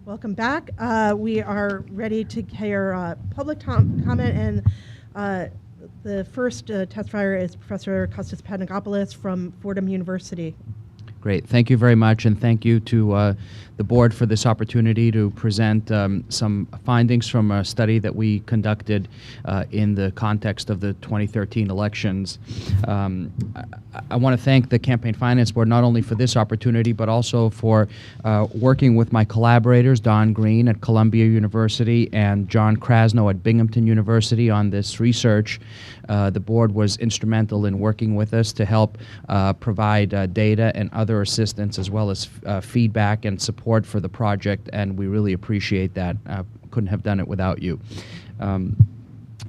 Welcome back. We are ready to hear public comment, and the first testifier is Professor Kostas Panagopoulos from Fordham University. Great. Thank you very much, and thank you to the board for this opportunity to present some findings from a study that we conducted in the context of the 2013 elections. I want to thank the Campaign Finance Board not only for this opportunity, but also for working with my collaborators, Don Green at Columbia University and John Krasno at Binghamton University on this research. The board was instrumental in working with us to help provide data and other assistance, as well as feedback and support for the project, and we really appreciate that. Couldn't have done it without you.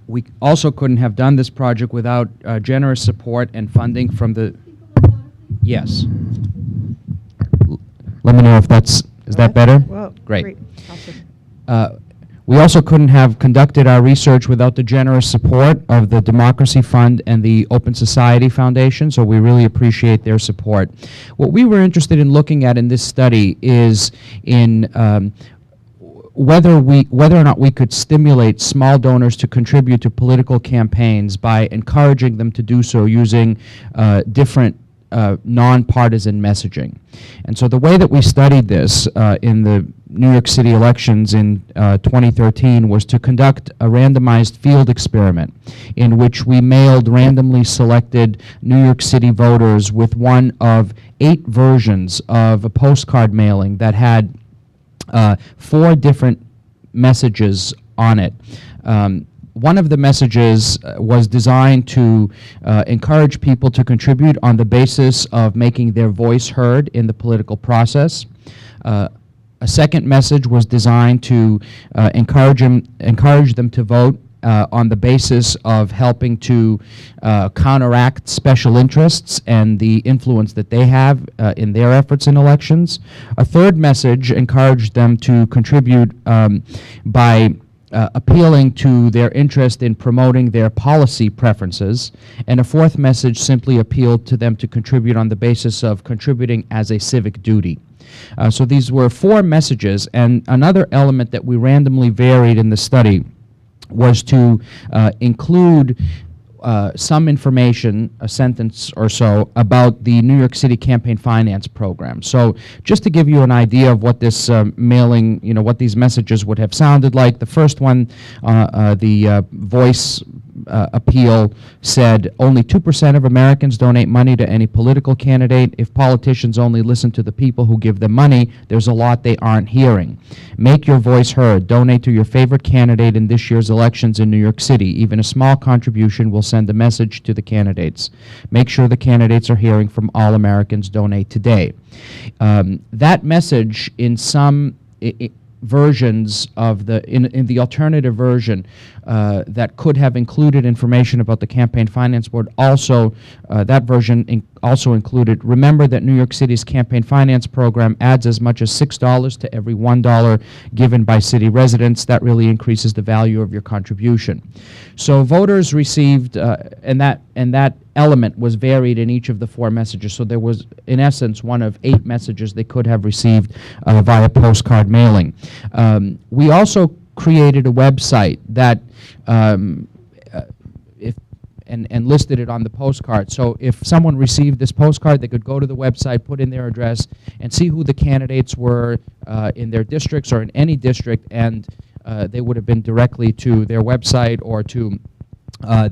We also couldn't have done this project without generous support and funding from the... Yes. Let me know if that's... Is that better? Well, great. Awesome. We also couldn't have conducted our research without the generous support of the Democracy Fund and the Open Society Foundation, so we really appreciate their support. What we were interested in looking at in this study is in whether or not we could stimulate small donors to contribute to political campaigns by encouraging them to do so using different nonpartisan messaging. And so the way that we studied this in the New York City elections in 2013 was to conduct a randomized field experiment in which we mailed randomly selected New York City voters with one of 8 versions of a postcard mailing that had 4 different messages on it. One of the messages was designed to encourage people to contribute on the basis of making their voice heard in the political process. A second message was designed to encourage them to vote on the basis of helping to counteract special interests and the influence that they have in their efforts in elections. A third message encouraged them to contribute by appealing to their interest in promoting their policy preferences, and a fourth message simply appealed to them to contribute on the basis of contributing as a civic duty. So these were 4 messages, and another element that we randomly varied in the study was to include some information, a sentence or so, about the New York City Campaign Finance Program. So just to give you an idea of what this mailing, what these messages would have sounded like, the first one, the voice appeal said, only 2% of Americans donate money to any political candidate. If politicians only listen to the people who give them money, there's a lot they aren't hearing. Make your voice heard. Donate to your favorite candidate in this year's elections in New York City. Even a small contribution will send a message to the candidates. Make sure the candidates are hearing from all Americans. Donate today. That message in some versions of in the alternative version that could have included information about the Campaign Finance Board, also that version also included, remember that New York City's Campaign Finance Program adds as much as $6 to every $1 given by city residents. That really increases the value of your contribution. So voters received, and that element was varied in each of the 4 messages. So there was, in essence, one of 8 messages they could have received via postcard mailing. We also created a website that and listed it on the postcard. So if someone received this postcard, they could go to the website, put in their address, and see who the candidates were in their districts or in any district, and they would have been directly to their website or to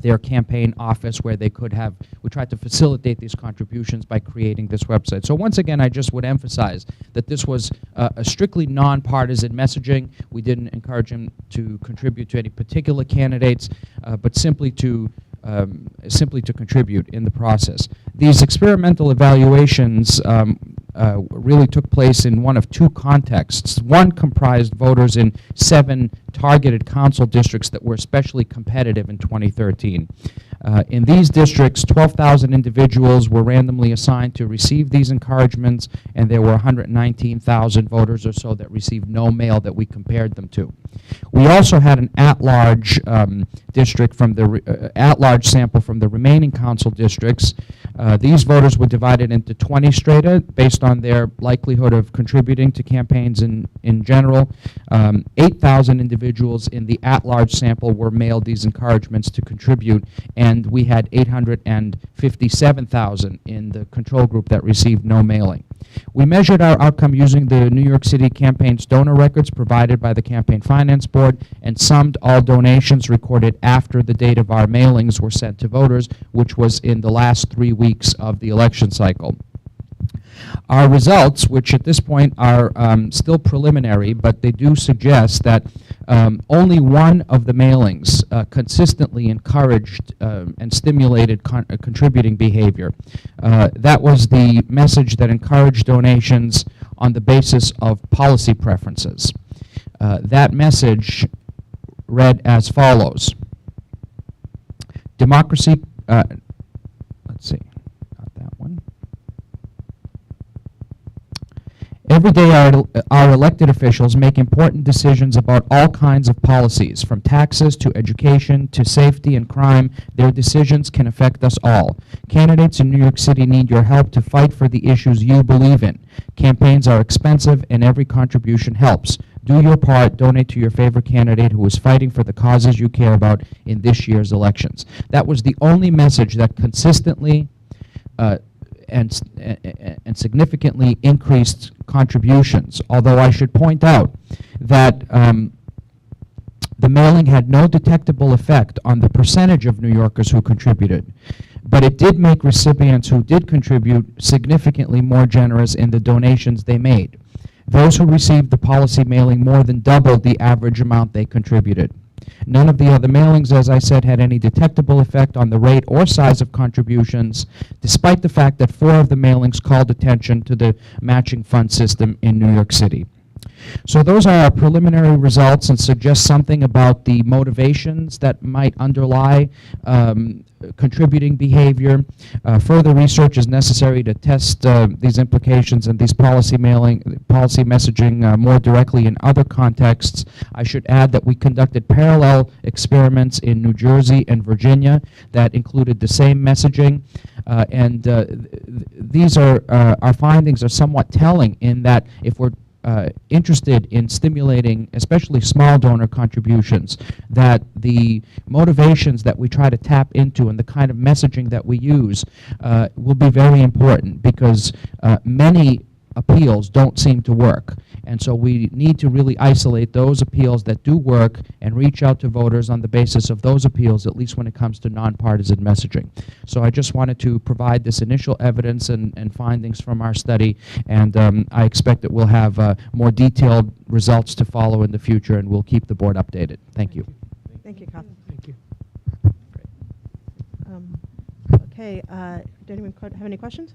their campaign office, where they could have, we tried to facilitate these contributions by creating this website. So once again, I just would emphasize that this was a strictly nonpartisan messaging. We didn't encourage them to contribute to any particular candidates, but simply to contribute in the process. These experimental evaluations really took place in one of 2 contexts. One comprised voters in 7 targeted council districts that were especially competitive in 2013. In these districts, 12,000 individuals were randomly assigned to receive these encouragements, and there were 119,000 voters or so that received no mail that we compared them to. We also had an at-large district from the at-large sample from the remaining council districts. These voters were divided into 20 strata based based on their likelihood of contributing to campaigns in general. 8,000 individuals in the at-large sample were mailed these encouragements to contribute, and we had 857,000 in the control group that received no mailing. We measured our outcome using the New York City campaign's donor records provided by the Campaign Finance Board and summed all donations recorded after the date of our mailings were sent to voters, which was in the last 3 weeks of the election cycle. Our results, which at this point are still preliminary, but they do suggest that only one of the mailings consistently encouraged and stimulated contributing behavior. That was the message that encouraged donations on the basis of policy preferences. That message read as follows. Democracy, let's see, not that one. Every day our elected officials make important decisions about all kinds of policies, from taxes to education to safety and crime. Their decisions can affect us all. Candidates in New York City need your help to fight for the issues you believe in. Campaigns are expensive and every contribution helps. Do your part, donate to your favorite candidate who is fighting for the causes you care about in this year's elections. That was the only message that consistently and significantly increased contributions, although I should point out that the mailing had no detectable effect on the percentage of New Yorkers who contributed, but it did make recipients who did contribute significantly more generous in the donations they made. Those who received the policy mailing more than doubled the average amount they contributed. None of the other mailings, as I said, had any detectable effect on the rate or size of contributions, despite the fact that 4 of the mailings called attention to the matching fund system in New York City. So those are our preliminary results and suggest something about the motivations that might underlie contributing behavior. Further research is necessary to test these implications and these policy messaging more directly in other contexts. I should add that we conducted parallel experiments in New Jersey and Virginia that included the same messaging, and these are our findings are somewhat telling in that if we're interested in stimulating especially small donor contributions, that the motivations that we try to tap into and the kind of messaging that we use will be very important, because many appeals don't seem to work. And so we need to really isolate those appeals that do work and reach out to voters on the basis of those appeals, at least when it comes to nonpartisan messaging. So I just wanted to provide this initial evidence and findings from our study, and I expect that we'll have more detailed results to follow in the future, and we'll keep the board updated. Thank you. Thank you, Kath. Thank you. Okay, did anyone have any questions?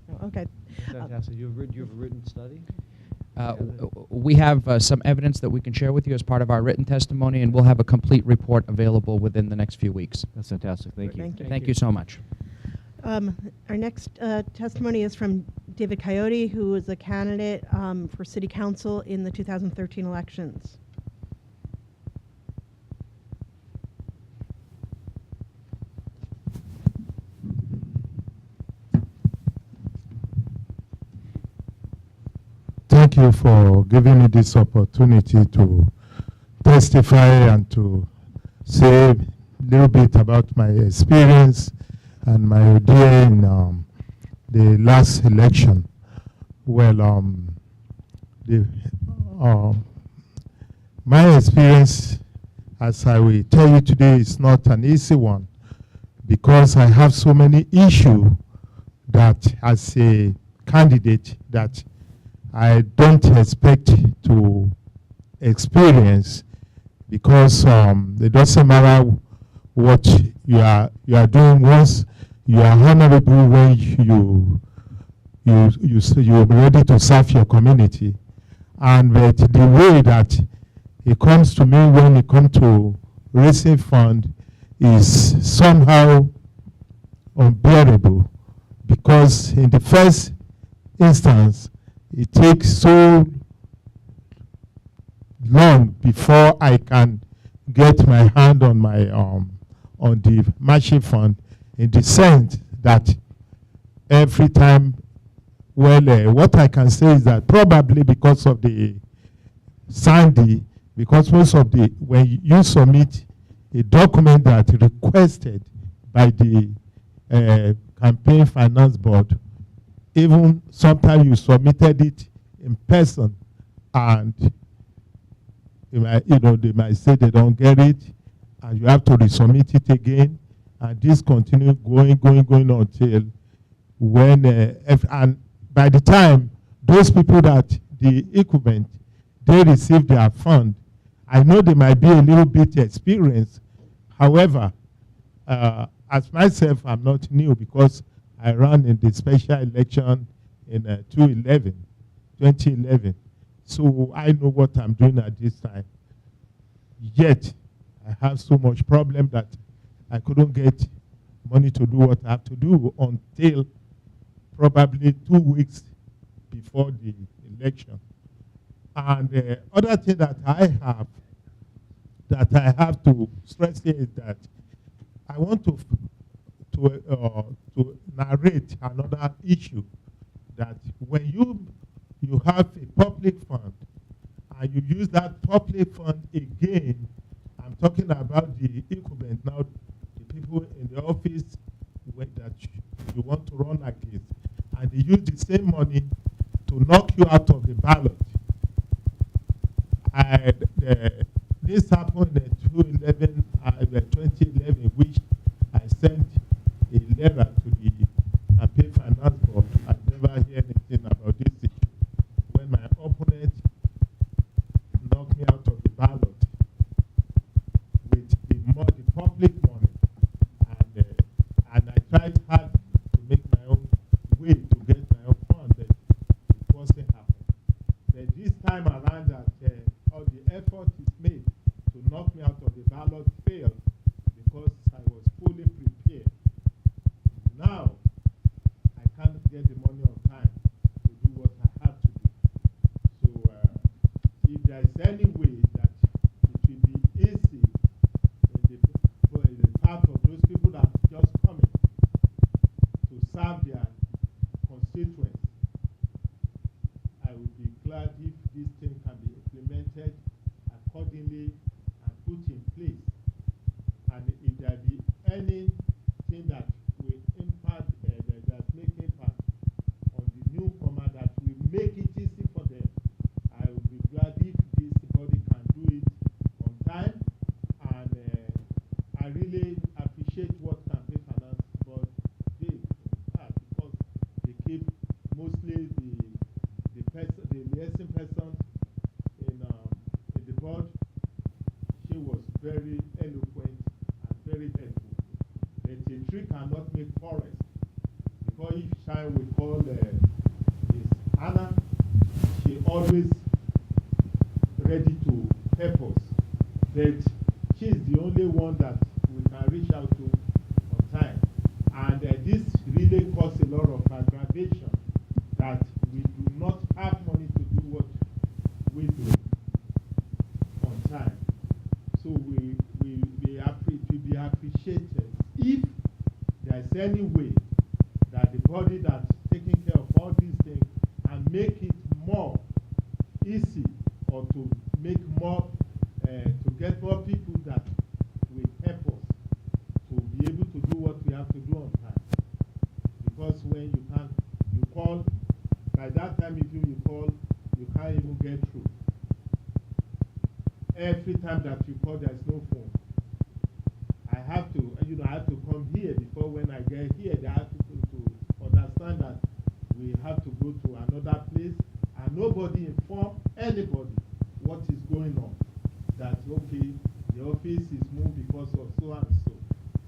No, okay. Fantastic. You have a written study? We have some evidence that we can share with you as part of our written testimony, and we'll have a complete report available within the next few weeks. That's fantastic. Thank you. Thank you so much. Our next testimony is from David Coyote, who is a candidate for City Council in the 2013 elections. Thank you for giving me this opportunity to testify and to say a little bit about my experience and my idea in the last election. Well, my experience, as I will tell you today, is not an easy one, because I have so many issues that, as a candidate, that I don't expect to experience, because it doesn't matter what you are doing. Once you are honorable, when you're ready to serve your community, and but the way that it comes to me when it comes to raising fund is somehow unbearable, because in the first instance, it takes so long before I can get my hand on my on the matching fund, in the sense that every time, well, what I can say is that probably because of the Sandy, because most of the, when you submit a document that requested by the campaign finance board, even sometimes you submitted it in person, and they might say they don't get it, and you have to resubmit it again, and this continue going until when, and by the time those people that the equipment, they receive their fund, I know they might be a little bit experienced. However, as myself, I'm not new because I ran in the special election in 2011. So I know what I'm doing at this time. Yet, I have so much problem that I couldn't get money to do what I have to do until probably 2 weeks before the election. And the other thing that I have to stress here is that I want to narrate another issue, that when you have a public fund and you use that public fund again, I'm talking about the equipment now, the people in the office that you want to run against, and they use the same money to knock you out of the ballot. This happened in 2011, which I sent a letter to the campaign finance board. I never hear anything about this issue. When my opponent knocked me out of the ballot with the public money, and I tried hard to make my own way to get my own fund, but it wasn't happening. Then this time around, that all the effort is made to knock me out of the ballot failed because I was fully prepared. Now, I can't get the money on time to do what I have to do. So, if there is any way that it will be easy in the part of those people that are just coming to serve their constituents, I would be glad if this thing can be implemented accordingly and put in place. And if there be anything that will impact, that make impact on the newcomer, that will make it easy for them, I would be glad if this body can do it on time. And I really appreciate what campaign finance board did, because they keep mostly the liaison person in the board. She was very eloquent and very helpful. But a tree cannot make forest, because each time we call Miss Anna, she always ready to help us. But she is the only one that we can reach out to on time. And this really caused a lot of aggravation, that we do not have money to do what we do on time. So it will be appreciated if there is any way that the body that's taking care of all these things and make it more easy, or to make more, to get more people that will help us to be able to do what we have to do on time. Because when you call, by that time if you call, you can't even get through. Every time that you call, there's no phone. I have to come here before when I get here, they have to understand that we have to go to another place, and nobody inform anybody what is going on. That, okay, the office is moved because of so and so.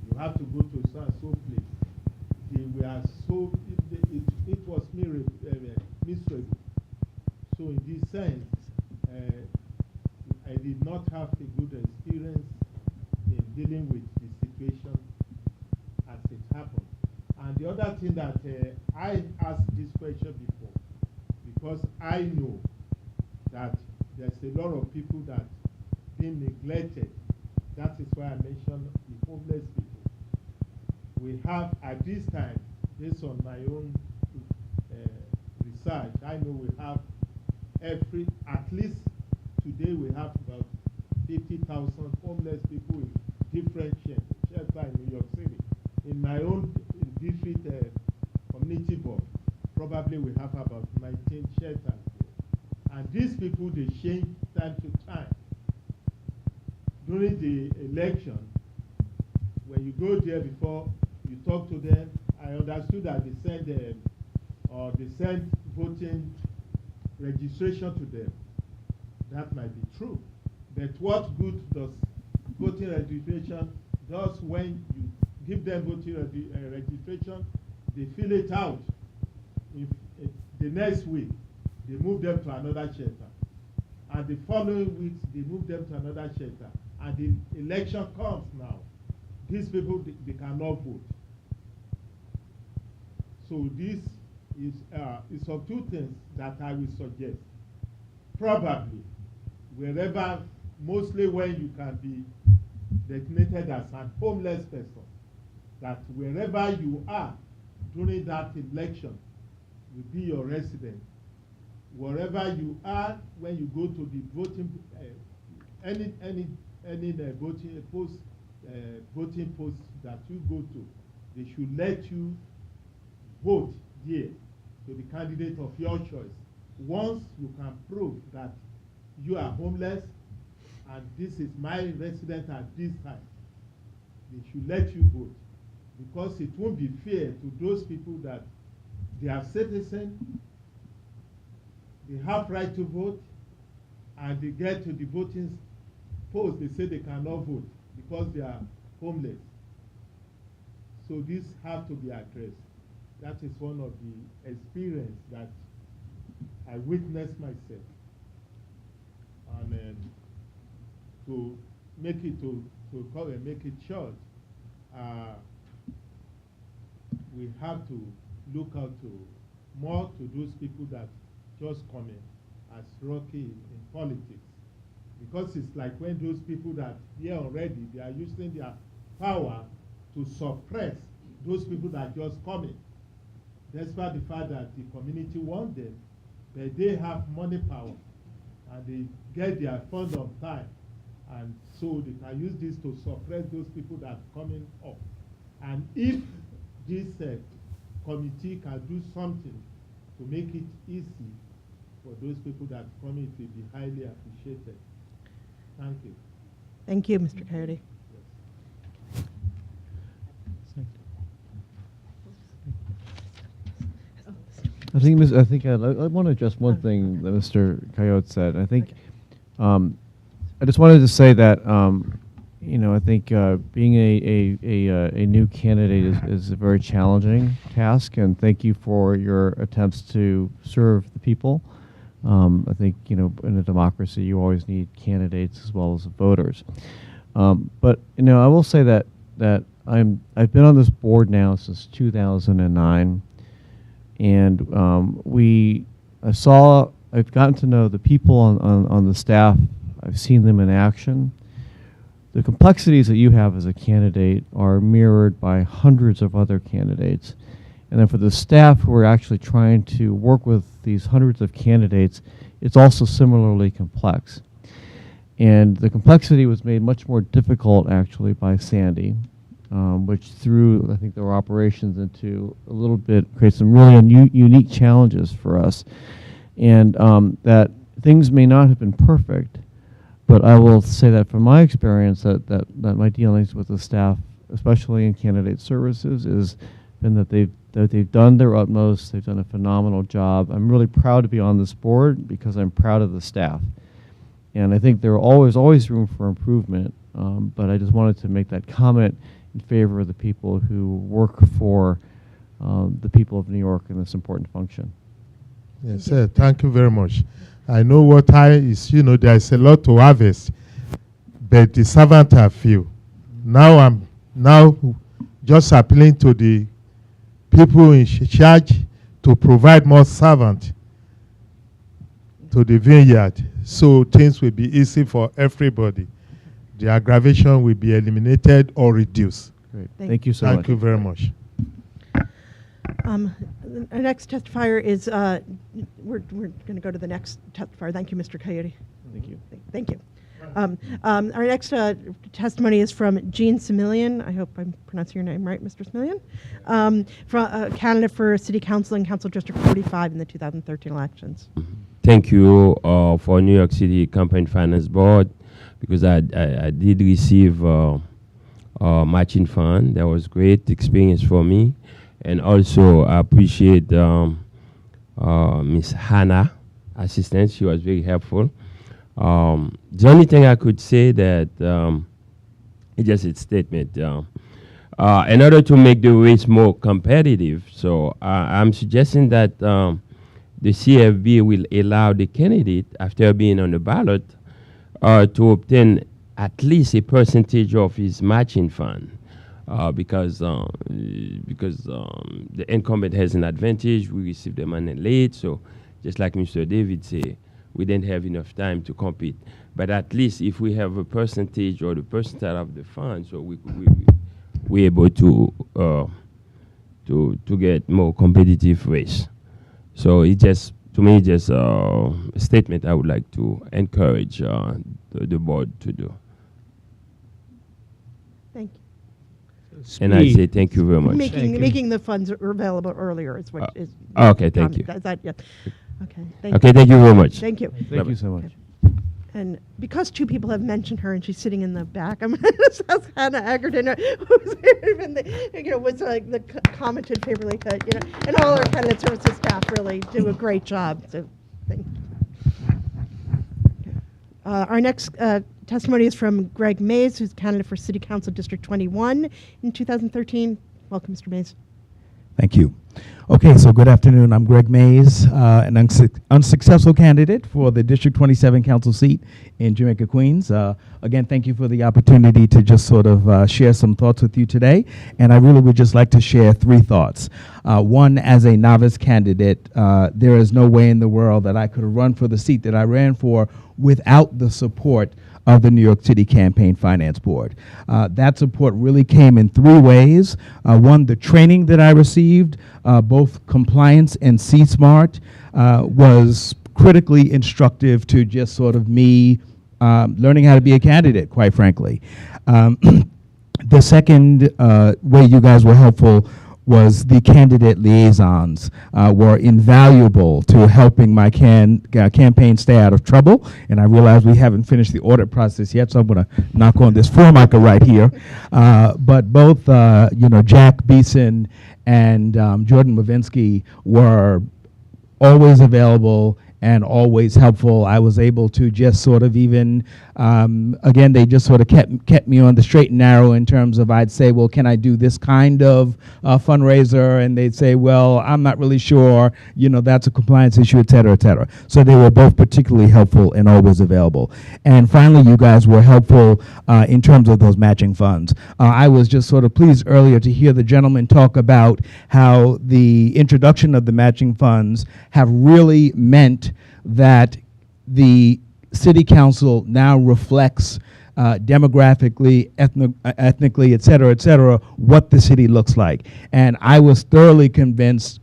You have to go to so and so place. We are so, it was miserable. So in this sense, I did not have a good experience in dealing with the situation as it happened. And the other thing that I asked this question before, because I know that there's a lot of people that been neglected. That is why I mentioned the homeless people. We have, at this time, based on my own research, I know we have at least today we have about 50,000 homeless people in different shelters in New York City. In my own district community board, probably we have about 19 shelters there. And these people, they change time to time. During the election, when you go there before you talk to them, I understood that they send voting registration to them. That might be true. But what good does voting registration does when you give them voting registration, they fill it out. If the next week, they move them to another shelter. And the following weeks, they move them to another shelter. And the election comes now. These people, they cannot vote. So this is of two things that I will suggest. Probably, wherever, mostly when you can be designated as an homeless person, that wherever you are during that election will be your residence. Wherever you are when you go to the voting, any voting post that you go to, they should let you vote there to the candidate of your choice. Once you can prove that you are homeless and this is my residence at this time, they should let you vote, because it won't be fair to those people that they are citizens, they have right to vote, and they get to the voting post, they say they cannot vote because they are homeless. So this has to be addressed. That is one of the experience that I witnessed myself. And to make it make it short, we have to look out more to those people that just come in as rocky in politics. Because it's like when those people that here already, they are using their power to suppress those people that just come in. Despite the fact that the community want them, but they have money power and they get their fund on time. And so they can use this to suppress those people that are coming up. And if this committee can do something to make it easy for those people that come in, it will be highly appreciated. Thank you. Thank you, Mr. Coyote. I think I want to address one thing that Mr. Coyote said. I think I just wanted to say that I think being a new candidate is a very challenging task, and thank you for your attempts to serve the people. I think in a democracy you always need candidates as well as voters. But I will say that I've been on this board now since 2009. And I've gotten to know the people on the staff. I've seen them in action. The complexities that you have as a candidate are mirrored by hundreds of other candidates. And then for the staff who are actually trying to work with these hundreds of candidates, it's also similarly complex. And the complexity was made much more difficult actually by Sandy. Which threw, I think, their operations into a little bit, create some really unique challenges for us. And that things may not have been perfect, but I will say that from my experience that my dealings with the staff, especially in candidate services, has been that they've done their utmost, they've done a phenomenal job. I'm really proud to be on this board because I'm proud of the staff. And I think there always room for improvement, but I just wanted to make that comment in favor of the people who work for the people of New York in this important function. Yes, sir. Thank you very much. I know what there's a lot to harvest, but the servants are few. Now I'm just appealing to the people in charge to provide more servants to the vineyard, so things will be easy for everybody. The aggravation will be eliminated or reduced. Great. Thank you so much. Thank you very much. Our next testifier is, we're going to go to the next testifier. Thank you, Mr. Coyote. Thank you. Thank you. Our next testimony is from Jean Similian. I hope I'm pronouncing your name right, Mr. Similian. From candidate for City Council and Council District 45 in the 2013 elections. Thank you for New York City Campaign Finance Board, because I did receive matching fund. That was great experience for me. And also I appreciate Miss Hannah, assistant. She was very helpful. The only thing I could say that it's just a statement. In order to make the race more competitive, so I'm suggesting that the CFB will allow the candidate, after being on the ballot, to obtain at least a percentage of his matching fund. Because the incumbent has an advantage. We received the money late, so just like Mr. David said, we didn't have enough time to compete. But at least if we have a percentage or the percentile of the fund, so we're able to get more competitive race. So it just, to me, just a statement I would like to encourage the board to do. Thank you. And I say thank you very much. Making the funds available earlier is what is. Okay, thank you. Is that, yeah. Okay. Okay, thank you very much. Thank you. Thank you so much. And because two people have mentioned her and she's sitting in the back, I'm going to ask Hannah Agerton, who's even was like commented favorably that, and all our candidate services staff really do a great job. So thank you. Our next testimony is from Greg Mays, who's candidate for City Council District 21 in 2013. Welcome, Mr. Mays. Thank you. Okay, so good afternoon. I'm Greg Mays, an unsuccessful candidate for the District 27 Council seat in Jamaica, Queens. Again, thank you for the opportunity to just sort of share some thoughts with you today. And I really would just like to share three thoughts. One, as a novice candidate, there is no way in the world that I could have run for the seat that I ran for without the support of the New York City Campaign Finance Board. That support really came in three ways. One, the training that I received, both compliance and C-SMART, was critically instructive to just sort of me learning how to be a candidate, quite frankly. The second way you guys were helpful was the candidate liaisons were invaluable to helping my campaign stay out of trouble. And I realize we haven't finished the audit process yet, so I'm going to knock on this formica right here. But both, Jack Beeson and Jordan Mavinsky were always available and always helpful. I was able to just sort of even, again, they just sort of kept me on the straight and narrow in terms of, I'd say, well, can I do this kind of fundraiser? And they'd say, well, I'm not really sure, that's a compliance issue, et cetera, et cetera. So they were both particularly helpful and always available. And finally, you guys were helpful in terms of those matching funds. I was just sort of pleased earlier to hear the gentleman talk about how the introduction of the matching funds have really meant that the city council now reflects demographically, ethnically, et cetera, what the city looks like. And I was thoroughly convinced,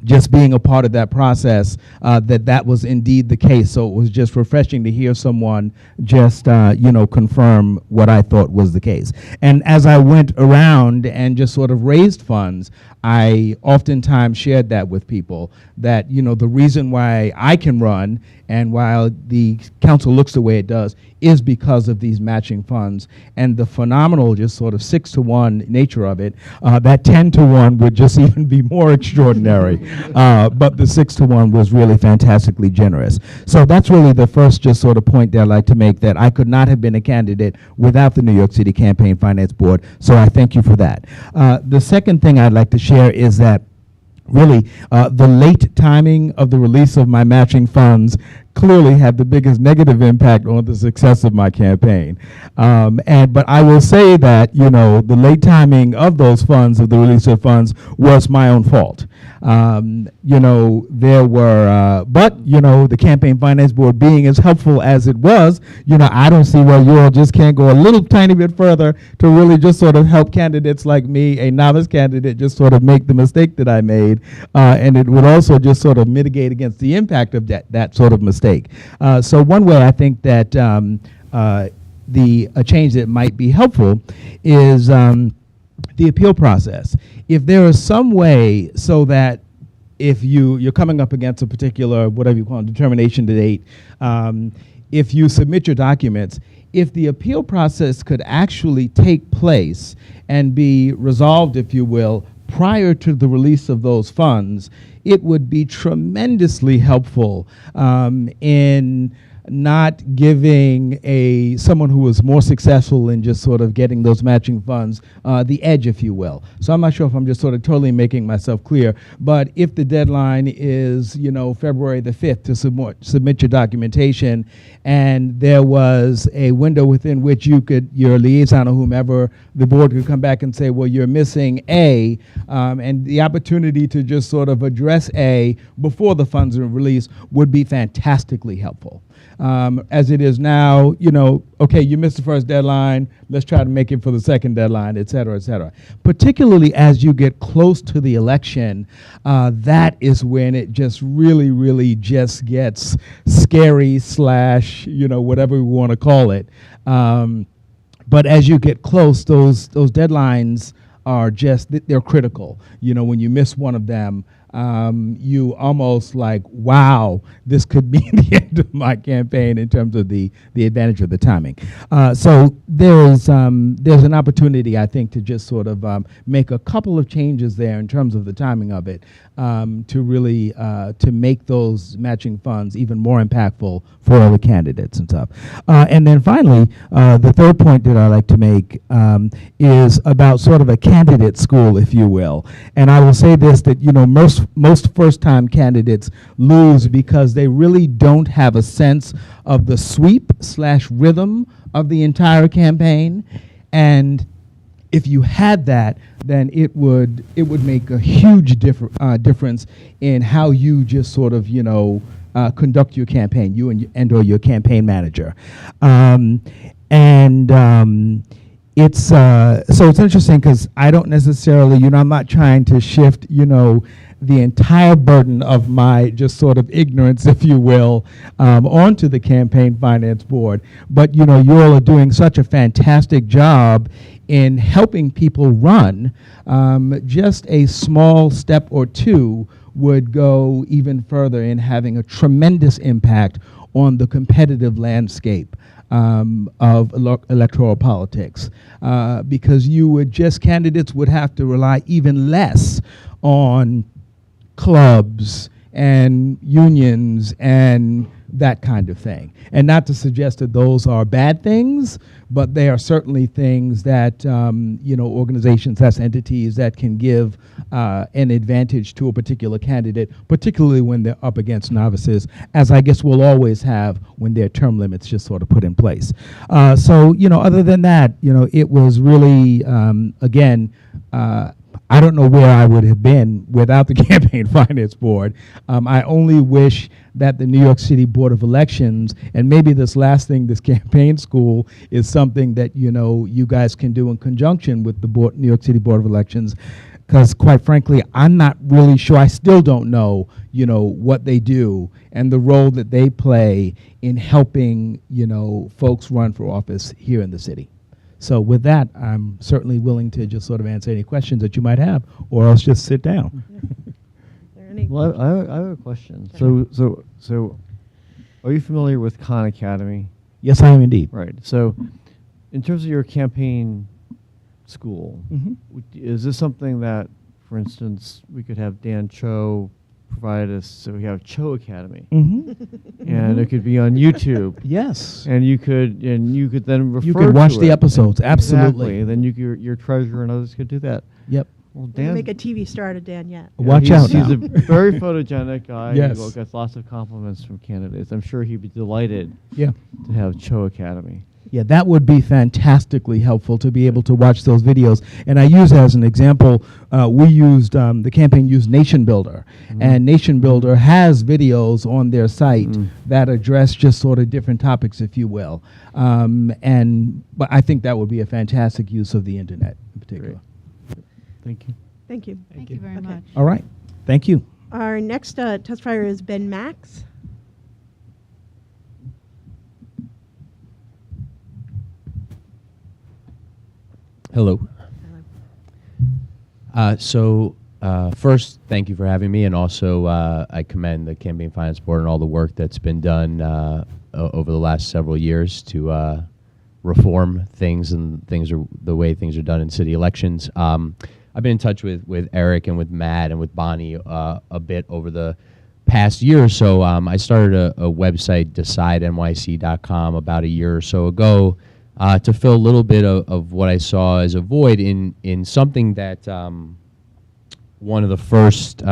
just being a part of that process, that was indeed the case. So it was just refreshing to hear someone just, confirm what I thought was the case. And as I went around and just sort of raised funds, I oftentimes shared that with people, that, the reason why I can run and while the council looks the way it does is because of these matching funds and the phenomenal just sort of 6-to-1 nature of it. That 10-to-1 would just even be more extraordinary, but the 6-to-1 was really fantastically generous. So that's really the first just sort of point that I'd like to make, that I could not have been a candidate without the New York City Campaign Finance Board, so I thank you for that. The second thing I'd like to share is that really, the late timing of the release of my matching funds clearly had the biggest negative impact on the success of my campaign. But I will say that, the late timing of those funds, of the release of funds, was my own fault. You know, there were, but, you know, the Campaign Finance Board being as helpful as it was, you know, I don't see why you all just can't go a little tiny bit further to really just sort of help candidates like me, a novice candidate, just sort of make the mistake that I made. And it would also just sort of mitigate against the impact of that sort of mistake. So one way I think that a change that might be helpful is the appeal process. If there is some way so that if you're coming up against a particular, whatever you call it, determination to date, if you submit your documents, if the appeal process could actually take place and be resolved, if you will, prior to the release of those funds, it would be tremendously helpful in not giving someone who was more successful in just sort of getting those matching funds the edge, if you will. So I'm not sure if I'm just sort of totally making myself clear, but if the deadline is, you know, February the 5th to submit your documentation, and there was a window within which your liaison or whomever, the board could come back and say, well, you're missing A, and the opportunity to just sort of address A before the funds are released would be fantastically helpful. As it is now, you know, okay, you missed the first deadline, let's try to make it for the second deadline, et cetera, et cetera. Particularly as you get close to the election, that is when it just really, really just gets scary / you know, whatever we want to call it. But as you get close, those deadlines are just, they're critical. You know, when you miss one of them, you almost like, wow, this could be the end of my campaign in terms of the advantage of the timing. So there's an opportunity, I think, to just sort of make a couple of changes there in terms of the timing of it, to really to make those matching funds even more impactful for all the candidates and stuff. And then finally, the third point that I like to make is about sort of a candidate school, if you will. And I will say this, that, you know, most first-time candidates lose because they really don't have a sense of the sweep / rhythm of the entire campaign. And if you had that, then it would make a huge difference in how you just sort of, you know, conduct your campaign, you and or your campaign manager. It's so it's interesting because I don't necessarily, you know, I'm not trying to shift, you know, the entire burden of my just sort of ignorance, if you will, onto the Campaign Finance Board. But, you know, you all are doing such a fantastic job in helping people run. Just a small step or two would go even further in having a tremendous impact on the competitive landscape of electoral politics, because candidates would have to rely even less on clubs and unions and that kind of thing. And not to suggest that those are bad things, but they are certainly things that, you know, organizations, that's entities that can give an advantage to a particular candidate, particularly when they're up against novices, as I guess we'll always have when their term limits just sort of put in place. So, you know, other than that, you know, it was really, again, I don't know where I would have been without the Campaign Finance Board. I only wish that the New York City Board of Elections, and maybe this last thing, this campaign school, is something that, you know, you guys can do in conjunction with the New York City Board of Elections, because quite frankly, I'm not really sure. I still don't know, you know, what they do and the role that they play in helping, you know, folks run for office here in the city. So with that, I'm certainly willing to just sort of answer any questions that you might have, or else just sit down. Well, I have a question. So, are you familiar with Khan Academy? Yes, I am indeed. Right. So, in terms of your campaign school, is this something that, for instance, we could have Dan Cho provide us? So we have Cho Academy, and it could be on YouTube. Yes. And you could then refer. You could watch to the it. episodes. Absolutely. Exactly. Then your treasurer and others could do that. Yep. Well, We're Dan, gonna make a TV star out of Dan yet. Watch out He's now. a very photogenic guy. Yes. Who gets lots of compliments from candidates. I'm sure he'd be delighted Yeah. to have Cho Academy. Yeah, that would be fantastically helpful to be able to watch those videos. And I use as an example, we used, the campaign used Nation Builder. And Nation Builder has videos on their site that address just sort of different topics, if you will. But I think that would be a fantastic use of the internet in particular. Thank you. Thank you. Thank you very Okay. much. All right, thank you. Our next testifier is Ben Max. Hello. First, thank you for having me, and also I commend the Campaign Finance Board and all the work that's been done over the last several years to reform things and the way things are done in city elections. I've been in touch with Eric and with Matt and with Bonnie a bit over the past year or so. I started a website, DecideNYC.com, about a year or so ago, to fill a little bit of what I saw as a void in something that one of the first,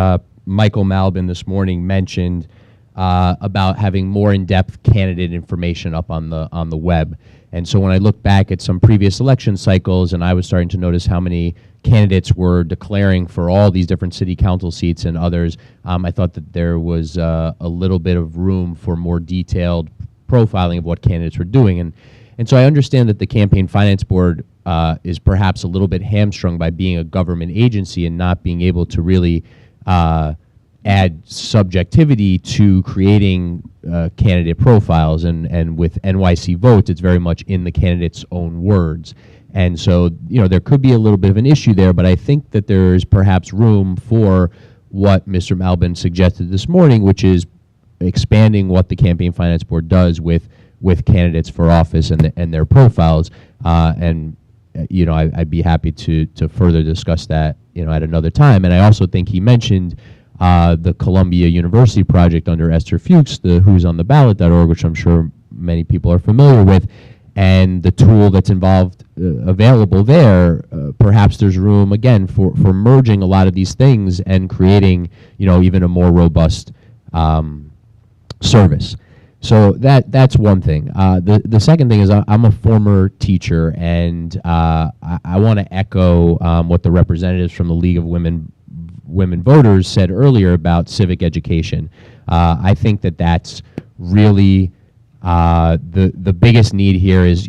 Michael Malbin this morning mentioned about having more in-depth candidate information up on the web. And so when I look back at some previous election cycles, and I was starting to notice how many candidates were declaring for all these different city council seats and others, I thought that there was a little bit of room for more detailed profiling of what candidates were doing. And so I understand that the Campaign Finance Board is perhaps a little bit hamstrung by being a government agency and not being able to really add subjectivity to creating candidate profiles. And with NYC Votes, it's very much in the candidate's own words. And so, there could be a little bit of an issue there, but I think that there is perhaps room for what Mr. Malbin suggested this morning, which is expanding what the Campaign Finance Board does with candidates for office and their profiles. I'd be happy to further discuss that, at another time. And I also think he mentioned the Columbia University project under Esther Fuchs, the who'sontheballot.org, which I'm sure many people are familiar with, and the tool that's available there. Perhaps there's room again for merging a lot of these things and creating, even a more robust service. So that's one thing. The second thing is I'm a former teacher, and I want to echo what the representatives from the League of Women Voters said earlier about civic education. I think that that's really the biggest need here is,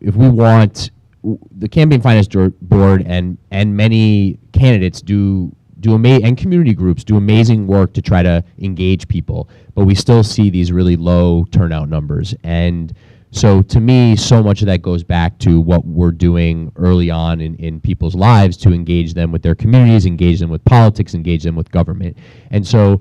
if we want the Campaign Finance Board and many candidates and community groups do amazing work to try to engage people, but we still see these really low turnout numbers. And so to me, so much of that goes back to what we're doing early on in people's lives to engage them with their communities, engage them with politics, engage them with government. And so,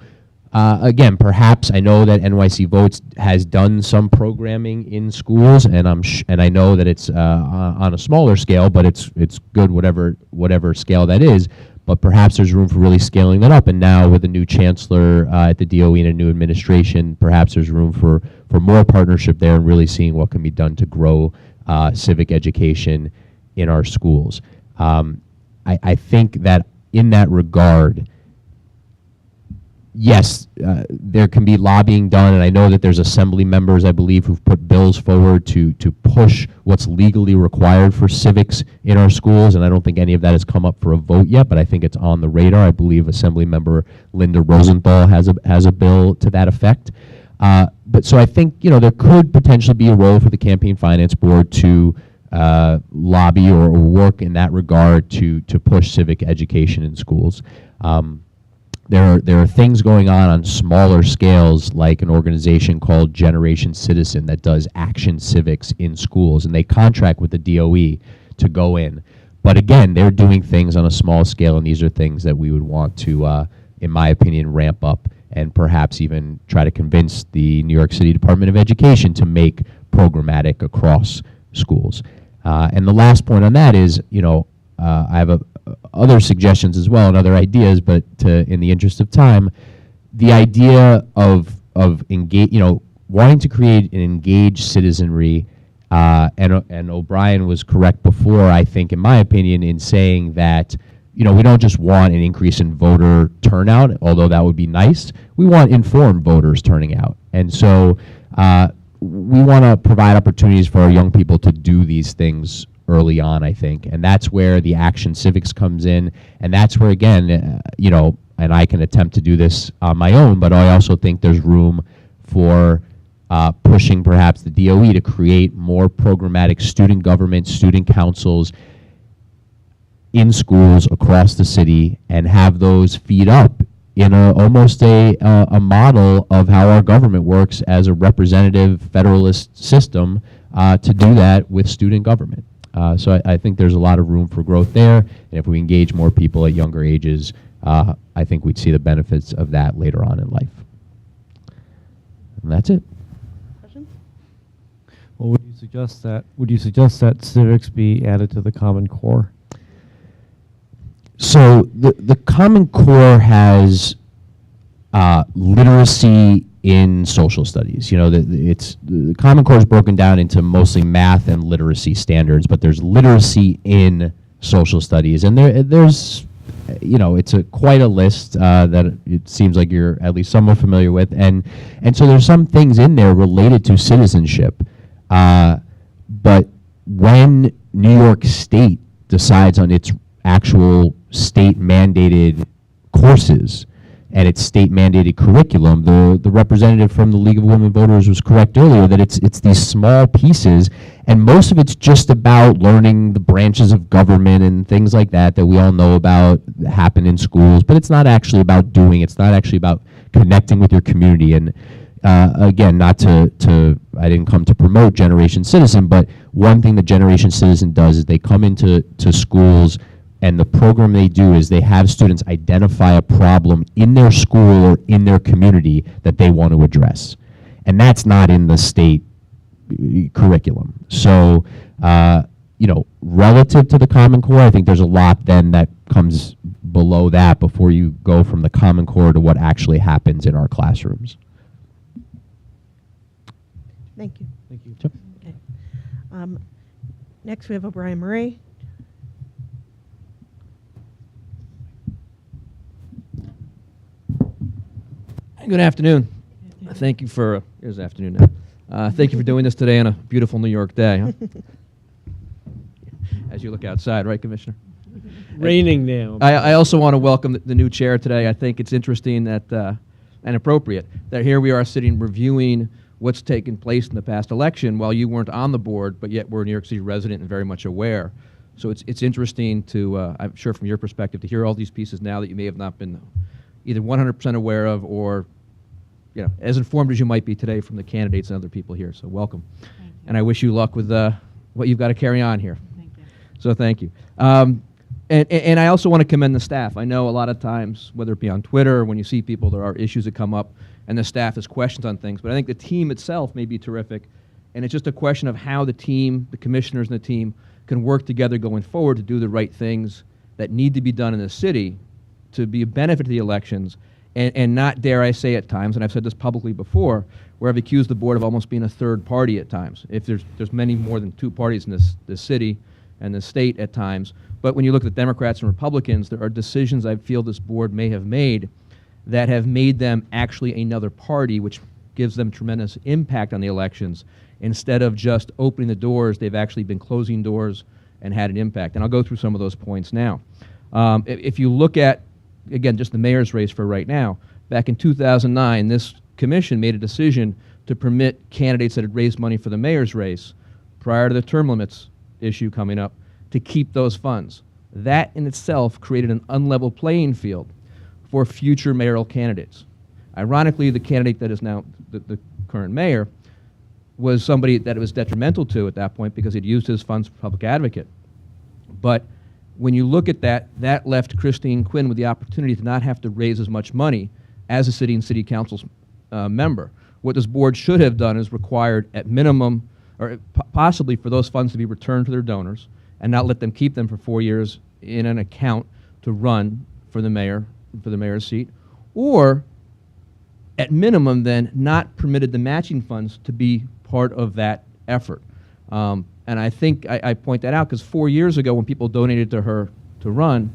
again, perhaps I know that NYC Votes has done some programming in schools, and I know that it's on a smaller scale, but it's good whatever scale that is. But perhaps there's room for really scaling that up. And now with a new chancellor at the DOE and a new administration, perhaps there's room for more partnership there and really seeing what can be done to grow civic education in our schools. I think that in that regard, yes, there can be lobbying done, and I know that there's assembly members, I believe, who've put bills forward to push what's legally required for civics in our schools, and I don't think any of that has come up for a vote yet, but I think it's on the radar. I believe Assembly Member Linda Rosenthal has a bill to that effect. But so I think, there could potentially be a role for the Campaign Finance Board to lobby or work in that regard to push civic education in schools. There are things going on smaller scales, like an organization called Generation Citizen that does action civics in schools, and they contract with the DOE to go in. But again, they're doing things on a small scale, and these are things that we would want to, in my opinion, ramp up and perhaps even try to convince the New York City Department of Education to make programmatic across schools. And the last point on that is, I have other suggestions as well and other ideas, but in the interest of time, the idea of wanting to create an engaged citizenry, and O'Brien was correct before, I think, in my opinion, in saying that we don't just want an increase in voter turnout, although that would be nice. We want informed voters turning out, and so we want to provide opportunities for our young people to do these things early on, I think, and that's where the Action Civics comes in, and that's where, again, and I can attempt to do this on my own, but I also think there's room for pushing perhaps the DOE to create more programmatic student government, student councils in schools across the city, and have those feed up in almost a model of how our government works as a representative federalist system to do that with student government. So I think there's a lot of room for growth there, and if we engage more people at younger ages, I think we'd see the benefits of that later on in life. And that's it. Questions? Well, would you suggest that civics be added to the Common Core? So the Common Core has literacy in social studies. You know, the Common Core is broken down into mostly math and literacy standards, but there's literacy in social studies, and there's it's quite a list that it seems like you're at least somewhat familiar with, and so there's some things in there related to citizenship, but when New York State decides on its actual state-mandated courses and its state-mandated curriculum, the representative from the League of Women Voters was correct earlier that it's these small pieces, and most of it's just about learning the branches of government and things like that we all know about that happen in schools, but it's not actually about doing, it's not actually about connecting with your community. And again, not to I didn't come to promote Generation Citizen, but one thing that Generation Citizen does is they come into schools, and the program they do is they have students identify a problem in their school or in their community that they want to address. And that's not in the state curriculum. So, relative to the Common Core, I think there's a lot then that comes below that before you go from the Common Core to what actually happens in our classrooms. Thank you. Thank you. Okay. Next, we have O'Brien Murray. Good afternoon. Thank you for, here's the afternoon now. Thank you for doing this today on a beautiful New York day. Huh? As you look outside, right, Commissioner? Raining now. I also want to welcome the new chair today. I think it's interesting that and appropriate that here we are sitting reviewing what's taken place in the past election while you weren't on the board, but yet we're a New York City resident and very much aware. So it's interesting to, I'm sure from your perspective, to hear all these pieces now that you may have not been either 100% aware of or as informed as you might be today from the candidates and other people here. So welcome. And I wish you luck with what you've got to carry on here. Thank you. So thank you. And I also want to commend the staff. I know a lot of times, whether it be on Twitter or when you see people, there are issues that come up and the staff has questions on things. But I think the team itself may be terrific. And it's just a question of how the team, the commissioners and the team, can work together going forward to do the right things that need to be done in the city to be a benefit to the elections, and not, dare I say at times, and I've said this publicly before, where I've accused the board of almost being a third party at times. If there's many more than two parties in this city and the state at times, but when you look at the Democrats and Republicans, there are decisions I feel this board may have made that have made them actually another party, which gives them tremendous impact on the elections. Instead of just opening the doors, they've actually been closing doors and had an impact. And I'll go through some of those points now. If you look at, again, just the mayor's race for right now, back in 2009, this commission made a decision to permit candidates that had raised money for the mayor's race prior to the term limits issue coming up to keep those funds. That in itself created an unlevel playing field for future mayoral candidates. Ironically, the candidate that is now the current mayor was somebody that it was detrimental to at that point because he'd used his funds for public advocate. But when you look at that, that left Christine Quinn with the opportunity to not have to raise as much money as a city council's member. What this board should have done is required at minimum, or possibly for those funds to be returned to their donors and not let them keep them for 4 years in an account to run for the mayor's seat, or at minimum then not permitted the matching funds to be part of that effort. And I think I point that out because 4 years ago when people donated to her to run,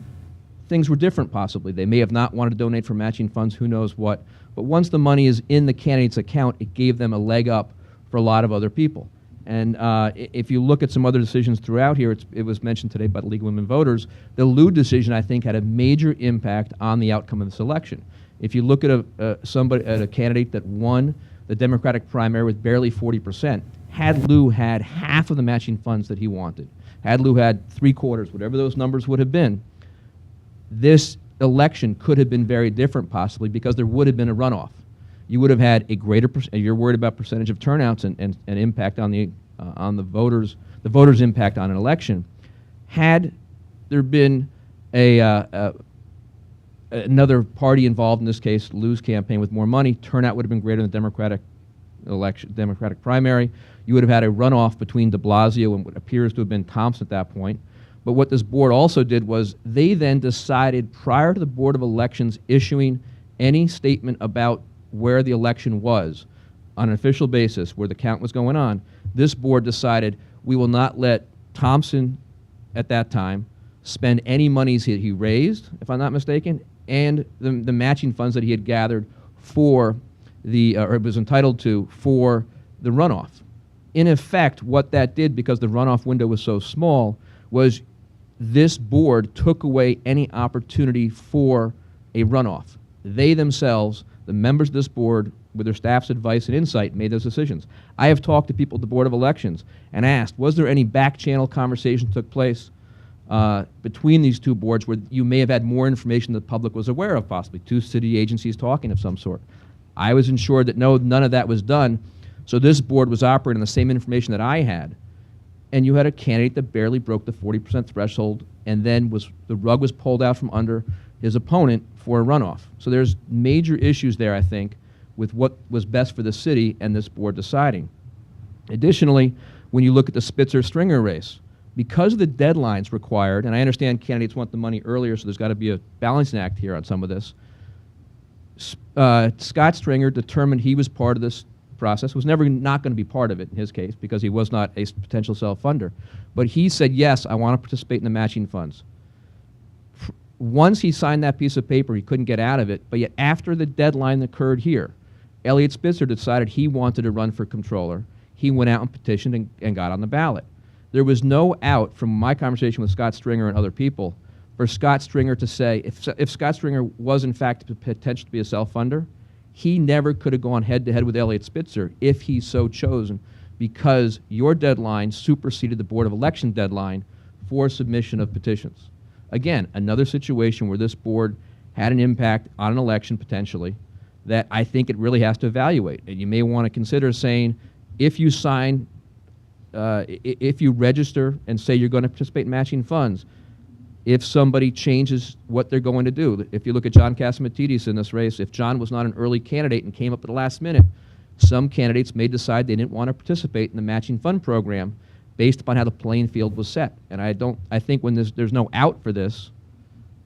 things were different possibly. They may have not wanted to donate for matching funds, who knows what. But once the money is in the candidate's account, it gave them a leg up for a lot of other people. And if you look at some other decisions throughout here, it was mentioned today by the League of Women Voters, the Liu decision, I think, had a major impact on the outcome of this election. If you look at a candidate that won the Democratic primary with barely 40%, had Liu had half of the matching funds that he wanted, had Liu had 3/4, whatever those numbers would have been, this election could have been very different possibly because there would have been a runoff. You would have had a greater, you're worried about percentage of turnouts and impact on the voters impact on an election. Had there been another party involved, in this case, Liu's campaign, with more money, turnout would have been greater in the Democratic primary. You would have had a runoff between de Blasio and what appears to have been Thompson at that point. But what this board also did was they then decided, prior to the Board of Elections issuing any statement about where the election was on an official basis, where the count was going on, this board decided we will not let Thompson at that time spend any monies he raised, if I'm not mistaken, and the matching funds that he had gathered for or was entitled to for the runoff. In effect, what that did, because the runoff window was so small, was this board took away any opportunity for a runoff. They themselves, the members of this board, with their staff's advice and insight, made those decisions. I have talked to people at the Board of Elections and asked, was there any back-channel conversation took place between these two boards where you may have had more information the public was aware of, possibly two city agencies talking of some sort? I was ensured that no, none of that was done. So this board was operating on the same information that I had. And you had a candidate that barely broke the 40% threshold, and then the rug was pulled out from under his opponent for a runoff. So there's major issues there, I think, with what was best for the city and this board deciding. Additionally, when you look at the Spitzer-Stringer race, because of the deadlines required, and I understand candidates want the money earlier, so there's got to be a balancing act here on some of this, Scott Stringer determined he was part of this process, was never not going to be part of it in his case because he was not a potential self-funder. But he said, yes, I want to participate in the matching funds. Once he signed that piece of paper, he couldn't get out of it, but yet after the deadline occurred here, Elliot Spitzer decided he wanted to run for comptroller. He went out and petitioned and got on the ballot. There was no out from my conversation with Scott Stringer and other people for Scott Stringer to say, if Scott Stringer was in fact potential to be a self-funder, he never could have gone head-to-head with Elliot Spitzer if he so chosen, because your deadline superseded the Board of Election deadline for submission of petitions. Again, another situation where this board had an impact on an election potentially that I think it really has to evaluate. And you may want to consider saying, if you sign, if you register and say you're going to participate in matching funds, if somebody changes what they're going to do. If you look at John Catsimatidis in this race, if John was not an early candidate and came up at the last minute, some candidates may decide they didn't want to participate in the matching fund program based upon how the playing field was set. And I think when there's no out for this,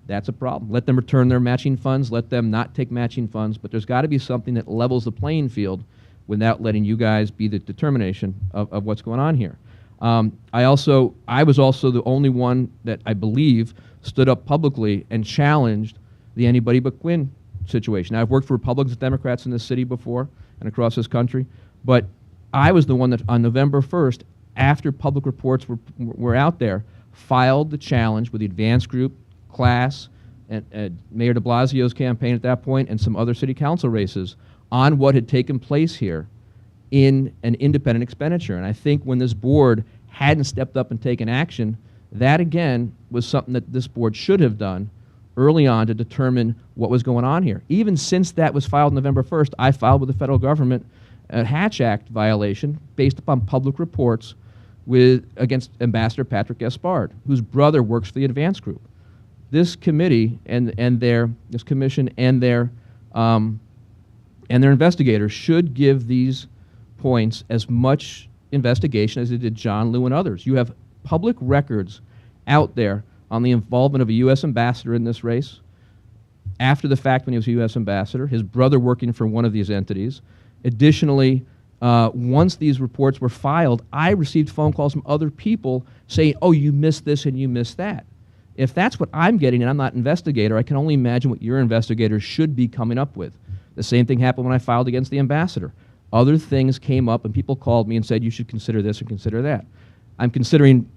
that's a problem. Let them return their matching funds, let them not take matching funds, but there's got to be something that levels the playing field without letting you guys be the determination of what's going on here. I was also the only one that I believe stood up publicly and challenged the anybody but Quinn situation. Now, I've worked for Republicans and Democrats in this city before and across this country, but I was the one that on November 1st, after public reports were out there, filed the challenge with the advance group, class, and Mayor de Blasio's campaign at that point, and some other city council races on what had taken place here in an independent expenditure. And I think when this board hadn't stepped up and taken action, that again was something that this board should have done early on to determine what was going on here. Even since that was filed November 1st, I filed with the federal government a Hatch Act violation based upon public reports against Ambassador Patrick Gaspard, whose brother works for the advance group. This committee this commission and their investigators should give these points as much investigation as they did John, Liu, and others. You have public records out there on the involvement of a U.S. ambassador in this race, after the fact when he was a U.S. ambassador, his brother working for one of these entities. Additionally, once these reports were filed, I received phone calls from other people saying, oh, you missed this and you missed that. If that's what I'm getting, and I'm not an investigator, I can only imagine what your investigators should be coming up with. The same thing happened when I filed against the ambassador. Other things came up, and people called me and said, you should consider this or consider that. I'm considering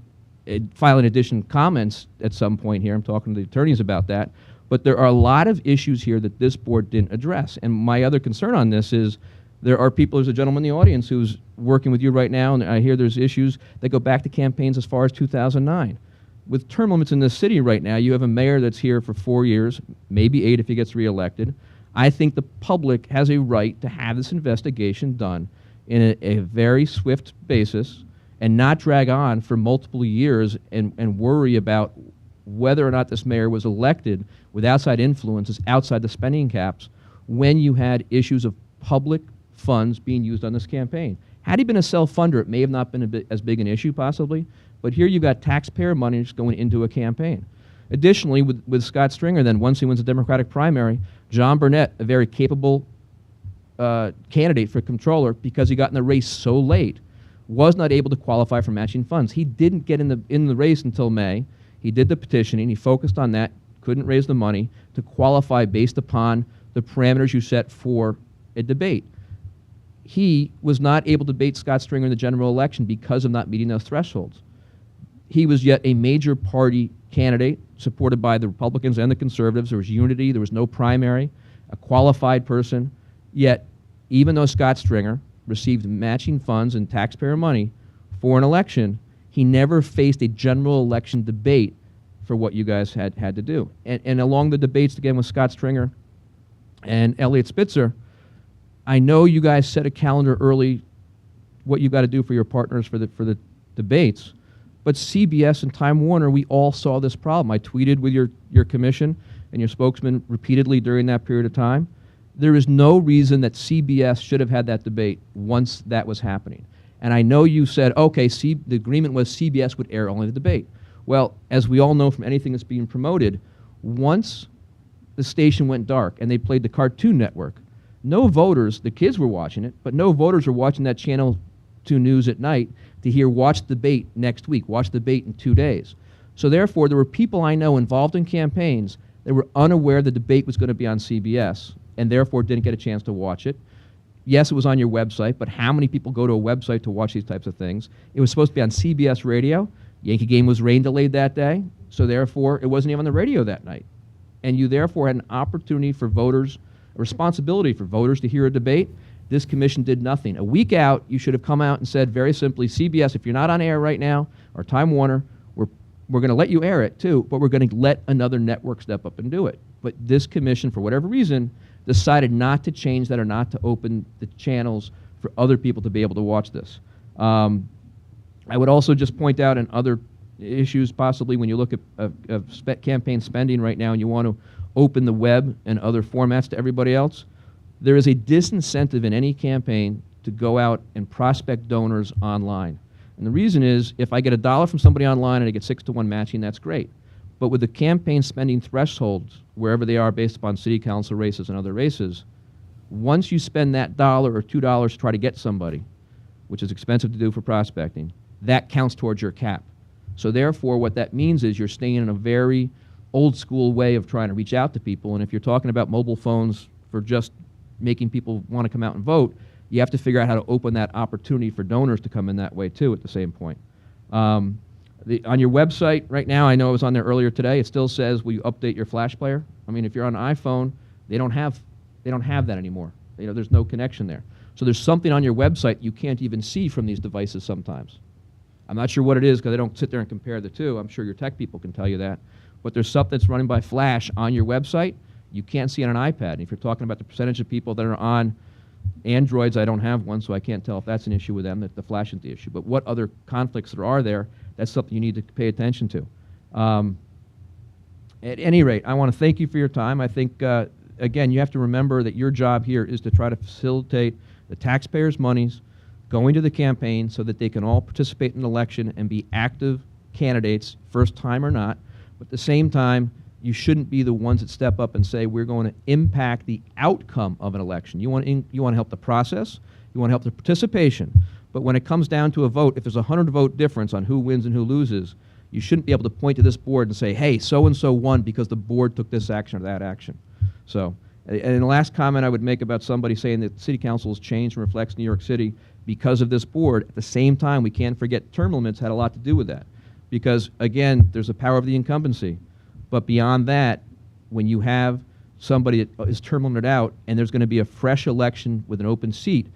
filing additional comments at some point here. I'm talking to the attorneys about that. But there are a lot of issues here that this board didn't address. And my other concern on this is there are people, there's a gentleman in the audience who's working with you right now, and I hear there's issues that go back to campaigns as far as 2009. With term limits in this city right now, you have a mayor that's here for 4 years, maybe 8 if he gets reelected. I think the public has a right to have this investigation done in a very swift basis and not drag on for multiple years and worry about whether or not this mayor was elected with outside influences outside the spending caps when you had issues of public funds being used on this campaign. Had he been a self-funder, it may have not been as big an issue possibly, but here you've got taxpayer money just going into a campaign. Additionally, with Scott Stringer, then once he wins the Democratic primary, John Burnett, a very capable candidate for controller, because he got in the race so late, was not able to qualify for matching funds. He didn't get in the race until May. He did the petitioning. He focused on that, couldn't raise the money to qualify based upon the parameters you set for a debate. He was not able to debate Scott Stringer in the general election because of not meeting those thresholds. He was yet a major party candidate supported by the Republicans and the Conservatives. There was unity. There was no primary, a qualified person. Yet, even though Scott Stringer received matching funds and taxpayer money for an election, he never faced a general election debate for what you guys had to do. And along the debates, again, with Scott Stringer and Elliot Spitzer, I know you guys set a calendar early, what you got to do for your partners for the debates, but CBS and Time Warner, we all saw this problem. I tweeted with your commission and your spokesman repeatedly during that period of time. There is no reason that CBS should have had that debate once that was happening. And I know you said, okay, the agreement was CBS would air only the debate. Well, as we all know from anything that's being promoted, once the station went dark and they played the Cartoon Network, no voters, the kids were watching it, but no voters were watching that Channel 2 News at night to hear watch the debate next week, watch the debate in 2 days. So therefore, there were people I know involved in campaigns that were unaware the debate was going to be on CBS and therefore didn't get a chance to watch it. Yes, it was on your website, but how many people go to a website to watch these types of things? It was supposed to be on CBS radio. Yankee game was rain delayed that day, so therefore it wasn't even on the radio that night. And you therefore had an opportunity for voters, a responsibility for voters to hear a debate. This commission did nothing. A week out, you should have come out and said very simply, CBS, if you're not on air right now, or Time Warner, we're going to let you air it too, but we're going to let another network step up and do it. But this commission, for whatever reason, decided not to change that or not to open the channels for other people to be able to watch this. I would also just point out in other issues, possibly when you look at campaign spending right now and you want to open the web and other formats to everybody else, there is a disincentive in any campaign to go out and prospect donors online. And the reason is, if I get $1 from somebody online and I get 6-to-1 matching, that's great. But with the campaign spending thresholds, wherever they are based upon city council races and other races, once you spend that $1 or $2 to try to get somebody, which is expensive to do for prospecting, that counts towards your cap. So therefore, what that means is you're staying in a very old school way of trying to reach out to people. And if you're talking about mobile phones for just making people want to come out and vote, you have to figure out how to open that opportunity for donors to come in that way too at the same point. On your website right now, I know it was on there earlier today, it still says, will you update your Flash player? I mean, if you're on an iPhone, they don't have that anymore. You know, there's no connection there. So there's something on your website you can't even see from these devices sometimes. I'm not sure what it is because I don't sit there and compare the two. I'm sure your tech people can tell you that. But there's something that's running by Flash on your website you can't see on an iPad. And if you're talking about the percentage of people that are on Androids, I don't have one, so I can't tell if that's an issue with them, that the Flash isn't the issue. But what other conflicts there are there, that's something you need to pay attention to. At any rate, I want to thank you for your time. I think, again, you have to remember that your job here is to try to facilitate the taxpayers' monies going to the campaign so that they can all participate in an election and be active candidates, first time or not. But at the same time, you shouldn't be the ones that step up and say, we're going to impact the outcome of an election. You want to help the process, you want to help the participation. But when it comes down to a vote, if there's a 100-vote difference on who wins and who loses, you shouldn't be able to point to this board and say, hey, so-and-so won because the board took this action or that action. So And the last comment I would make about somebody saying that city council has changed and reflects New York City because of this board, at the same time, we can't forget term limits had a lot to do with that. Because, again, there's the power of the incumbency. But beyond that, when you have somebody that is term limited out and there's going to be a fresh election with an open seat,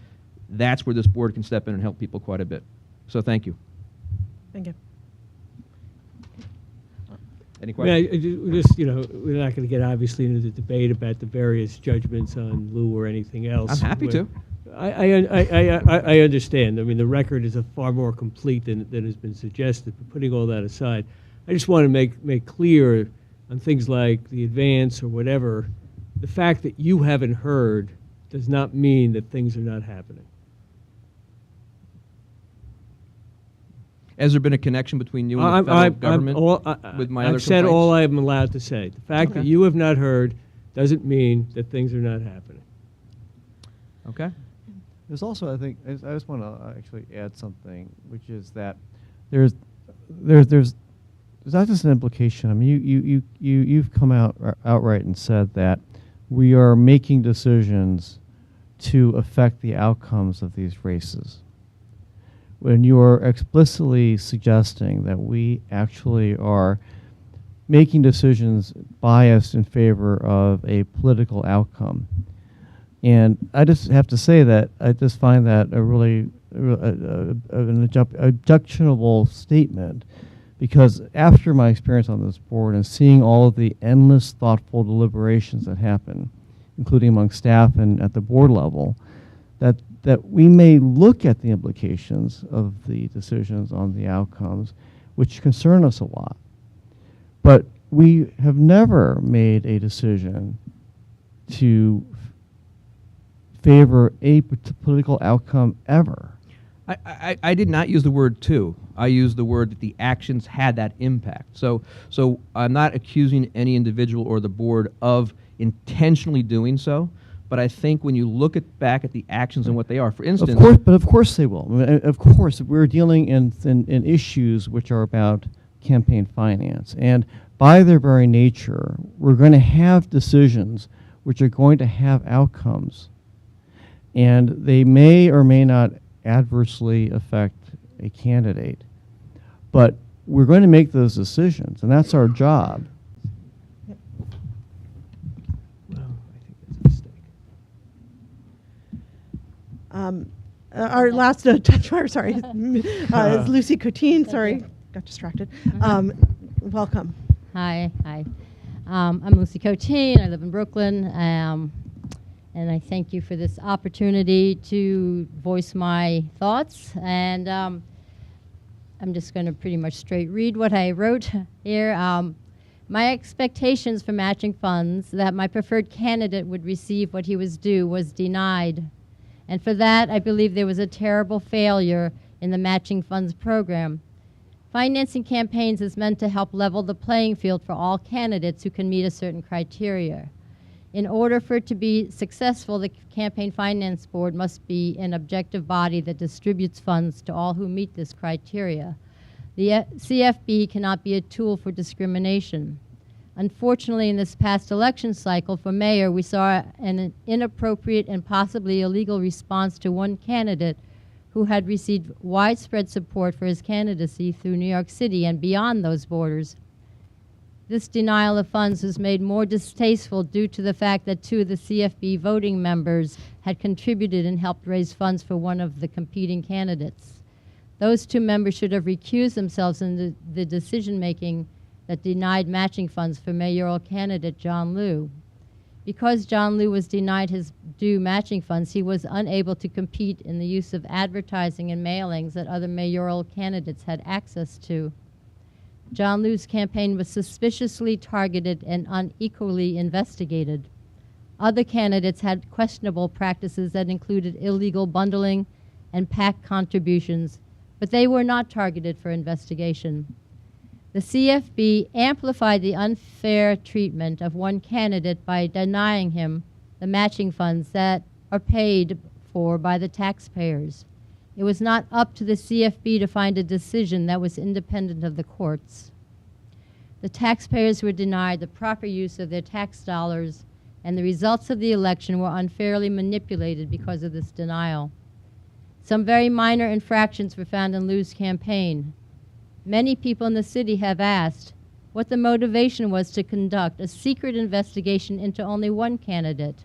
that's where this board can step in and help people quite a bit. So thank you. Thank you. Any I mean, questions? just, we're not going to get obviously into the debate about the various judgments on Lou or anything else. I'm happy to. I understand. I mean, the record is far more complete than has been suggested. But putting all that aside, I just want to make clear on things like the advance or whatever, the fact that you haven't heard does not mean that things are not happening. Has there been a connection between you and the federal government with my other I've said complaints? all I am allowed to say. The fact that Okay. you have not heard doesn't mean that things are not happening. Okay. There's also, I think, I just want to actually add something, which is that there's not just an implication. I mean, you've come out outright and said that we are making decisions to affect the outcomes of these races. When you are explicitly suggesting that we actually are making decisions biased in favor of a political outcome. And I just have to say that I just find that a really an objectionable statement, because after my experience on this board and seeing all of the endless thoughtful deliberations that happen, including among staff and at the board level, that we may look at the implications of the decisions on the outcomes, which concern us a lot. But we have never made a decision to favor a political outcome ever. I did not use the word "to." I used the word that the actions had that impact. So I'm not accusing any individual or the board of intentionally doing so. But I think when you look back at the actions and what they are, for instance, Of course they will. I mean, of course, we're dealing in issues which are about campaign finance, and by their very nature, we're going to have decisions which are going to have outcomes, and they may or may not adversely affect a candidate, but we're going to make those decisions, and that's our job. Our last testifyer, sorry, is Lucy Coutine. Sorry, got distracted. Welcome. Hi. I'm Lucy Coutine. I live in Brooklyn. And I thank you for this opportunity to voice my thoughts. And I'm just going to pretty much straight read what I wrote here. My expectations for matching funds that my preferred candidate would receive what he was due was denied. And for that, I believe there was a terrible failure in the matching funds program. Financing campaigns is meant to help level the playing field for all candidates who can meet a certain criteria. In order for it to be successful, the Campaign Finance Board must be an objective body that distributes funds to all who meet this criteria. The CFB cannot be a tool for discrimination. Unfortunately, in this past election cycle for mayor, we saw an inappropriate and possibly illegal response to one candidate who had received widespread support for his candidacy through New York City and beyond those borders. This denial of funds was made more distasteful due to the fact that two of the CFB voting members had contributed and helped raise funds for one of the competing candidates. Those two members should have recused themselves in the decision-making that denied matching funds for mayoral candidate John Liu. Because John Liu was denied his due matching funds, he was unable to compete in the use of advertising and mailings that other mayoral candidates had access to. John Liu's campaign was suspiciously targeted and unequally investigated. Other candidates had questionable practices that included illegal bundling and PAC contributions, but they were not targeted for investigation. The CFB amplified the unfair treatment of one candidate by denying him the matching funds that are paid for by the taxpayers. It was not up to the CFB to find a decision that was independent of the courts. The taxpayers were denied the proper use of their tax dollars, and the results of the election were unfairly manipulated because of this denial. Some very minor infractions were found in Lou's campaign. Many people in the city have asked what the motivation was to conduct a secret investigation into only one candidate.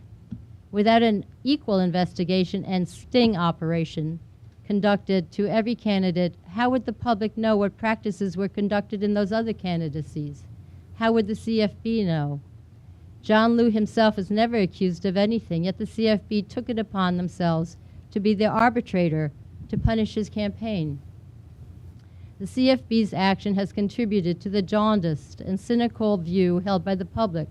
Without an equal investigation and sting operation conducted to every candidate, how would the public know what practices were conducted in those other candidacies? How would the CFB know? John Liu himself is never accused of anything, yet the CFB took it upon themselves to be the arbitrator to punish his campaign. The CFB's action has contributed to the jaundiced and cynical view held by the public,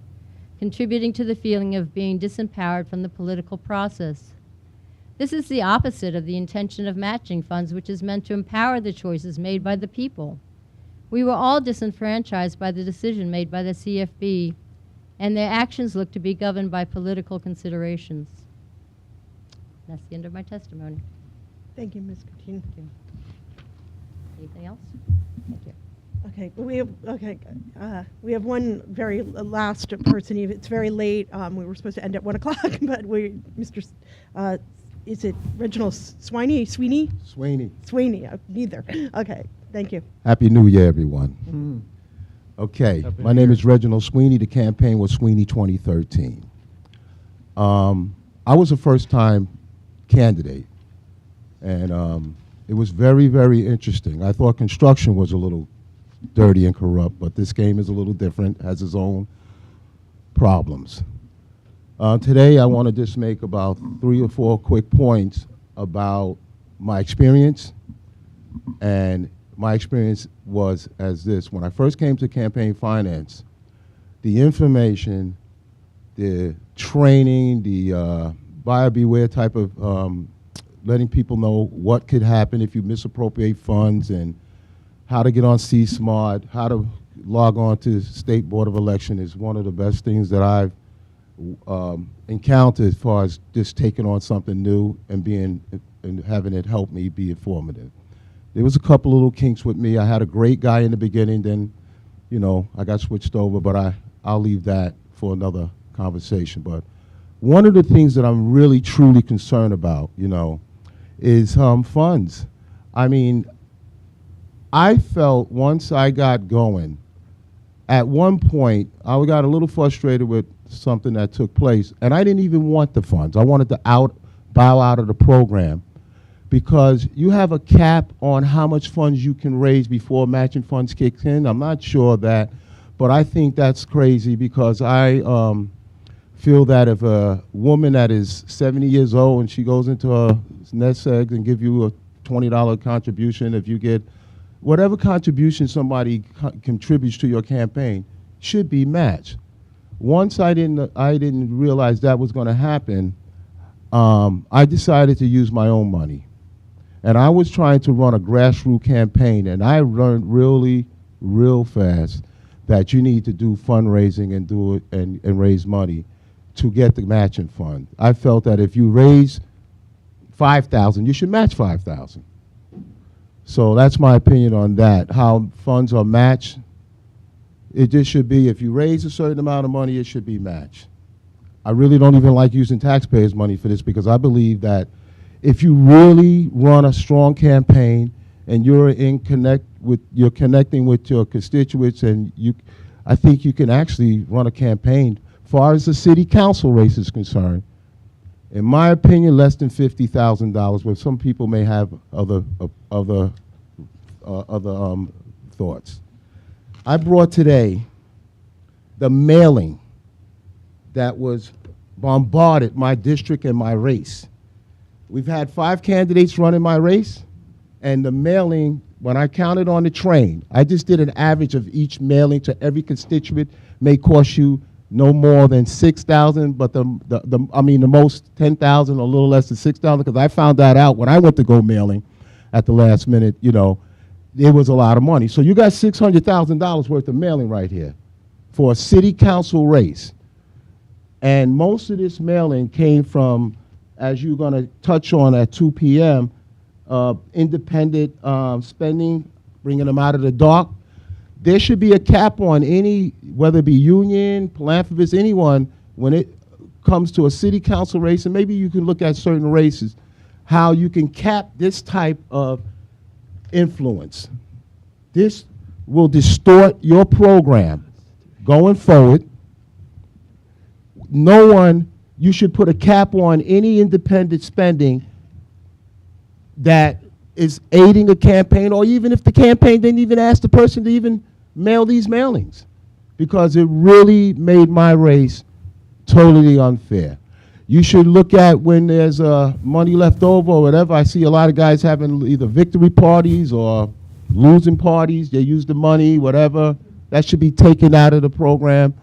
contributing to the feeling of being disempowered from the political process. This is the opposite of the intention of matching funds, which is meant to empower the choices made by the people. We were all disenfranchised by the decision made by the CFB, and their actions look to be governed by political considerations. That's the end of my testimony. Thank you, Ms. Coutinho. Anything else? Thank you. Okay, we have one very last person. It's very late. We were supposed to end at 1 o'clock, but Mr. Is it Reginald Sweeney? Sweeney. Neither. Okay, thank you. Happy New Year, everyone. Okay, my name is Reginald Sweeney. The campaign was Sweeney 2013. I was a first-time candidate, and it was very, very interesting. I thought construction was a little dirty and corrupt, but this game is a little different, has its own problems. Today, I want to just make about 3 or 4 quick points about my experience. And my experience was as this. When I first came to campaign finance, the information, the training, the buyer beware type of letting people know what could happen if you misappropriate funds and how to get on C-Smart, how to log on to State Board of Election is one of the best things that I've encountered as far as just taking on something new and having it help me be informative. There was a couple little kinks with me. I had a great guy in the beginning, then, I got switched over, but I'll leave that for another conversation. But one of the things that I'm really, truly concerned about, is funds. I mean, I felt once I got going, at one point, I got a little frustrated with something that took place, and I didn't even want the funds. I wanted to bow out of the program because you have a cap on how much funds you can raise before matching funds kicks in. I'm not sure of that, but I think that's crazy because I feel that if a woman that is 70 years old and she goes into a nest egg and give you a $20 contribution, if you get whatever contribution somebody contributes to your campaign should be matched. Once I didn't realize that was going to happen, I decided to use my own money. And I was trying to run a grassroots campaign, and I learned really, real fast that you need to do fundraising and do it and raise money to get the matching fund. I felt that if you raise $5,000, you should match $5,000. So that's my opinion on that. How funds are matched, it just should be, if you raise a certain amount of money, it should be matched. I really don't even like using taxpayers' money for this because I believe that if you really run a strong campaign and you're connecting with your constituents, and I think you can actually run a campaign. As far as the city council race is concerned, in my opinion, less than $50,000, but some people may have other thoughts. I brought today the mailing that was bombarded my district and my race. We've had 5 candidates running my race, and the mailing, when I counted on the train, I just did an average of each mailing to every constituent may cost you no more than $6,000, but the most $10,000 or a little less than $6,000, because I found that out when I went to go mailing at the last minute, it was a lot of money. So you got $600,000 worth of mailing right here for a city council race. And most of this mailing came from, as you're going to touch on at 2 p.m., independent spending, bringing them out of the dark. There should be a cap on any, whether it be union, philanthropist, anyone, when it comes to a city council race, and maybe you can look at certain races, how you can cap this type of influence. This will distort your program going forward. You should put a cap on any independent spending that is aiding a campaign, or even if the campaign didn't even ask the person to even mail these mailings, because it really made my race totally unfair. You should look at when there's money left over or whatever. I see a lot of guys having either victory parties or losing parties. They use the money, whatever. That should be taken out of the program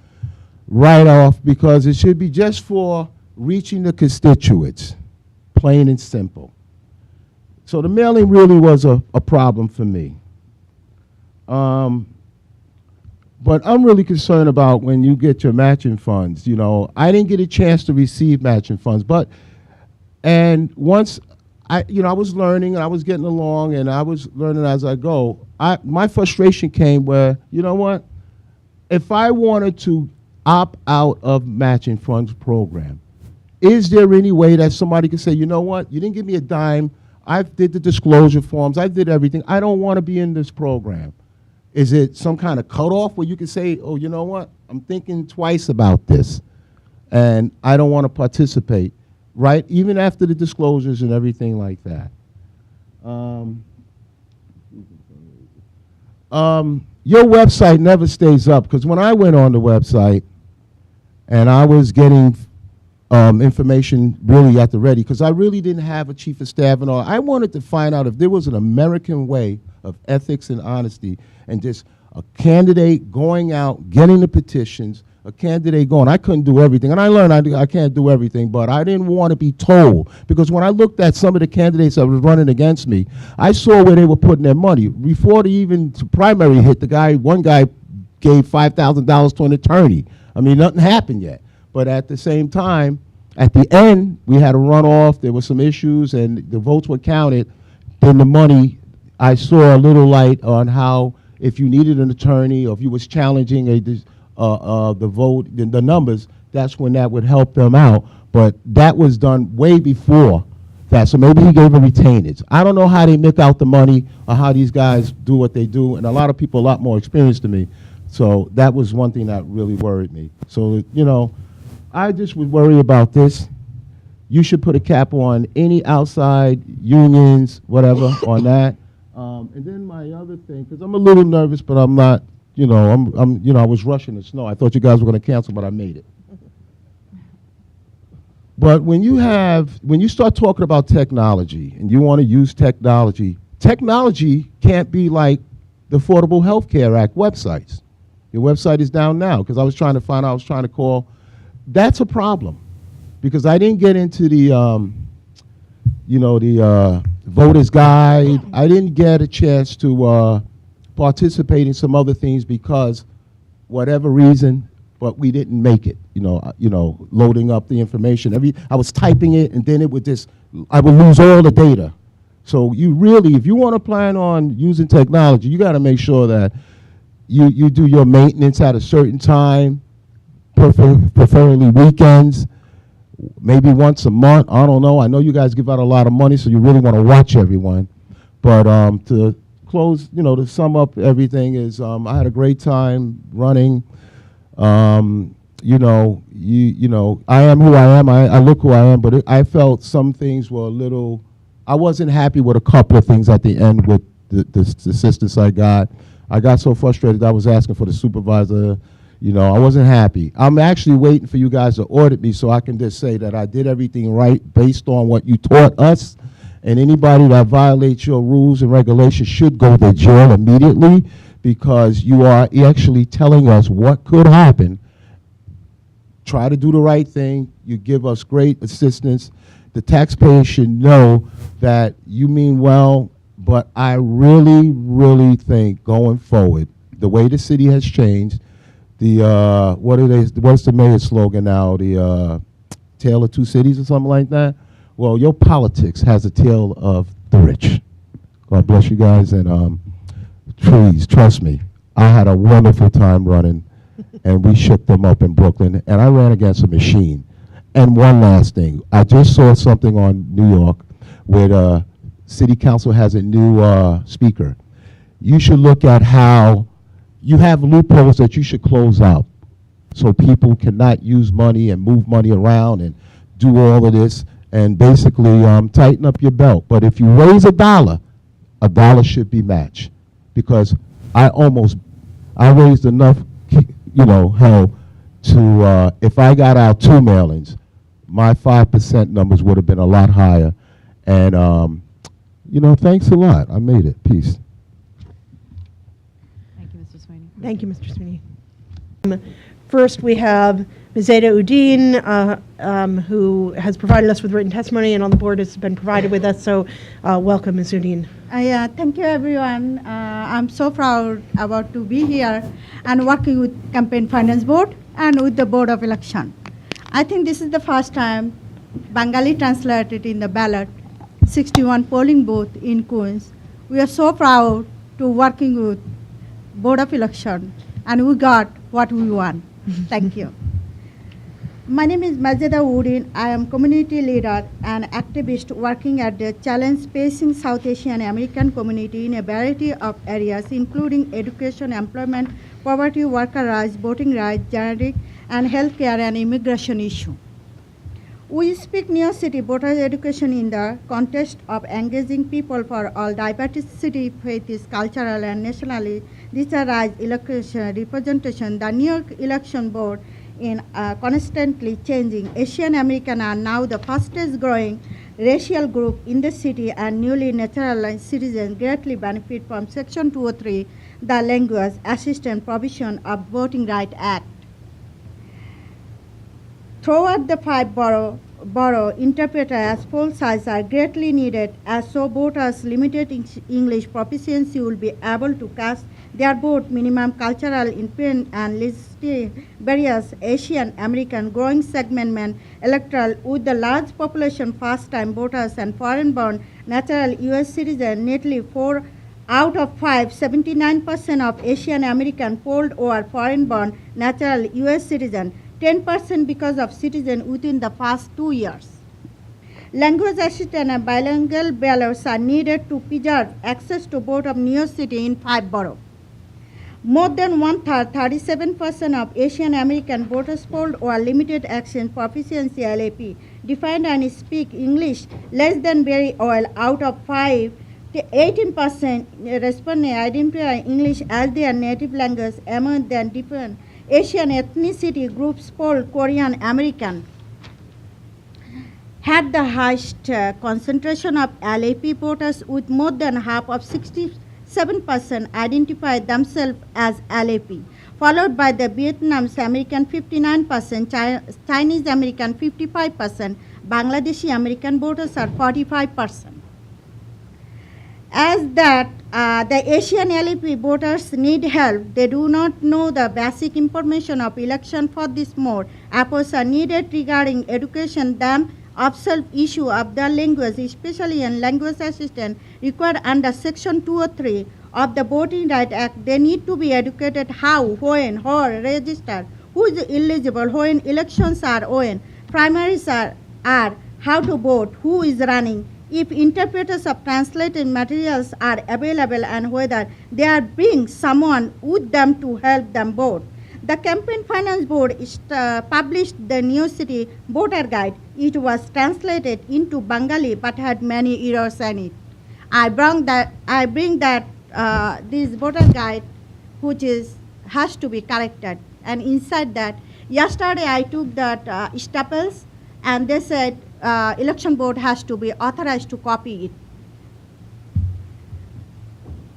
right off, because it should be just for reaching the constituents, plain and simple. So the mailing really was a problem for me. But I'm really concerned about when you get your matching funds. You know, I didn't get a chance to receive matching funds, and once I was learning and I was getting along and I was learning as I go, my frustration came where, you know what, if I wanted to opt out of matching funds program, is there any way that somebody could say, you know what, you didn't give me a dime, I did the disclosure forms, I did everything, I don't want to be in this program? Is it some kind of cutoff where you can say, oh, you know what, I'm thinking twice about this, and I don't want to participate, right? Even after the disclosures and everything like that. Your website never stays up, because when I went on the website and I was getting information really at the ready, because I really didn't have a chief of staff and all, I wanted to find out if there was an American way of ethics and honesty, and just a candidate going out, getting the petitions, a candidate going. I couldn't do everything, and I learned I can't do everything, but I didn't want to be told, because when I looked at some of the candidates that was running against me, I saw where they were putting their money. Before the primary hit, one guy gave $5,000 to an attorney. I mean, nothing happened yet. But at the same time, at the end, we had a runoff, there were some issues, and the votes were counted. Then the money, I saw a little light on how if you needed an attorney or if you was challenging the vote, the numbers, that's when that would help them out. But that was done way before that, so maybe he gave a retainage. I don't know how they make out the money or how these guys do what they do, and a lot of people a lot more experienced than me. So that was one thing that really worried me. So, you know, I just would worry about this. You should put a cap on any outside unions, whatever, on that. And then my other thing, because I'm a little nervous, but I'm not, you know, I was rushing the snow. I thought you guys were going to cancel, but I made it. But when you start talking about technology and you want to use technology can't be like the Affordable Health Care Act websites. Your website is down now, because I was trying to call. That's a problem, because I didn't get into the voter's guide. I didn't get a chance to participate in some other things because whatever reason, but we didn't make it. Loading up the information. I was typing it, and then I would lose all the data. So if you want to plan on using technology, you got to make sure that you do your maintenance at a certain time, preferably weekends, maybe once a month. I don't know. I know you guys give out a lot of money, so you really want to watch everyone. But to close, to sum up everything is I had a great time running. I am who I am. I look who I am, but I felt some things were a little. I wasn't happy with a couple of things at the end with the assistance I got. I got so frustrated I was asking for the supervisor. I wasn't happy. I'm actually waiting for you guys to audit me so I can just say that I did everything right based on what you taught us. And anybody that violates your rules and regulations should go to jail immediately, because you are actually telling us what could happen. Try to do the right thing. You give us great assistance. The taxpayers should know that you mean well, but I really, really think going forward, the way the city has changed, what's the mayor's slogan now? The tale of two cities or something like that? Well, your politics has a tale of the rich. God bless you guys, and please, trust me, I had a wonderful time running, and we shook them up in Brooklyn, and I ran against a machine. And one last thing. I just saw something on New York where the city council has a new speaker. You should look at how you have loopholes that you should close out so people cannot use money and move money around and do all of this and basically tighten up your belt. But if you raise a dollar should be matched, because I raised enough, hell to, if I got out 2 mailings, my 5% numbers would have been a lot higher. And, thanks a lot. I made it. Peace. Thank you, Mr. Sweeney. Thank you, Mr. Sweeney. First, we have Ms. Zeta Udine, who has provided us with written testimony, and on the board has been provided with us. So welcome, Ms. Udine. Thank you, everyone. I'm so proud about to be here and working with Campaign Finance Board and with the Board of Election. I think this is the first time Bengali translated in the ballot, 61 polling booth in Queens. We are so proud to working with Board of Election, and we got what we want. Thank you. My name is Mazeda Udin. I am community leader and activist working at the challenge facing South Asian American community in a variety of areas, including education, employment, poverty, worker rights, voting rights, generic and healthcare and immigration issue. We speak New York City voter education in the context of engaging people for all diversity, faiths, cultural and nationally. These are rights, election, representation. The New York Election Board in constantly changing. Asian American are now the fastest growing racial group in the city, and newly naturalized citizens greatly benefit from Section 203, the Language Assistance Provision of Voting Rights Act. Throughout the 5 borough interpreters as full size are greatly needed, as so voters limited English proficiency will be able to cast their vote. Minimum cultural input and listing various Asian American growing segment electoral with the large population first time voters and foreign born natural US citizens. Nearly 4 out of 5, 79% of Asian American polled over foreign born natural US citizens, 10% because of citizens within the past 2 years. Language assistance and bilingual ballots are needed to preserve access to vote of New York City in 5 boroughs. More than 1/3, 37% of Asian American voters polled or limited accent proficiency LAP, defined and speak English less than very well. Out of 5, 18% respondents identify English as their native language. Among them, different Asian ethnicity groups polled Korean American had the highest concentration of LAP voters, with more than half of 67% identify themselves as LAP, followed by the Vietnamese American 59%, Chinese American 55%, Bangladeshi American voters are 45%. As that the Asian LAP voters need help, they do not know the basic information of election. For this, more efforts are needed regarding education, them observe issue of the language, especially in language assistance required under Section 203 of the Voting Rights Act. They need to be educated how, when, how register, who is eligible, when elections are, when primaries are how to vote, who is running, if interpreters of translated materials are available, and whether they are bringing someone with them to help them vote. The Campaign Finance Board published the New York City Voter Guide. It was translated into Bengali but had many errors in it. I bring that this voter guide, which has to be corrected. And inside that, yesterday I took that staples, and they said election board has to be authorized to copy it.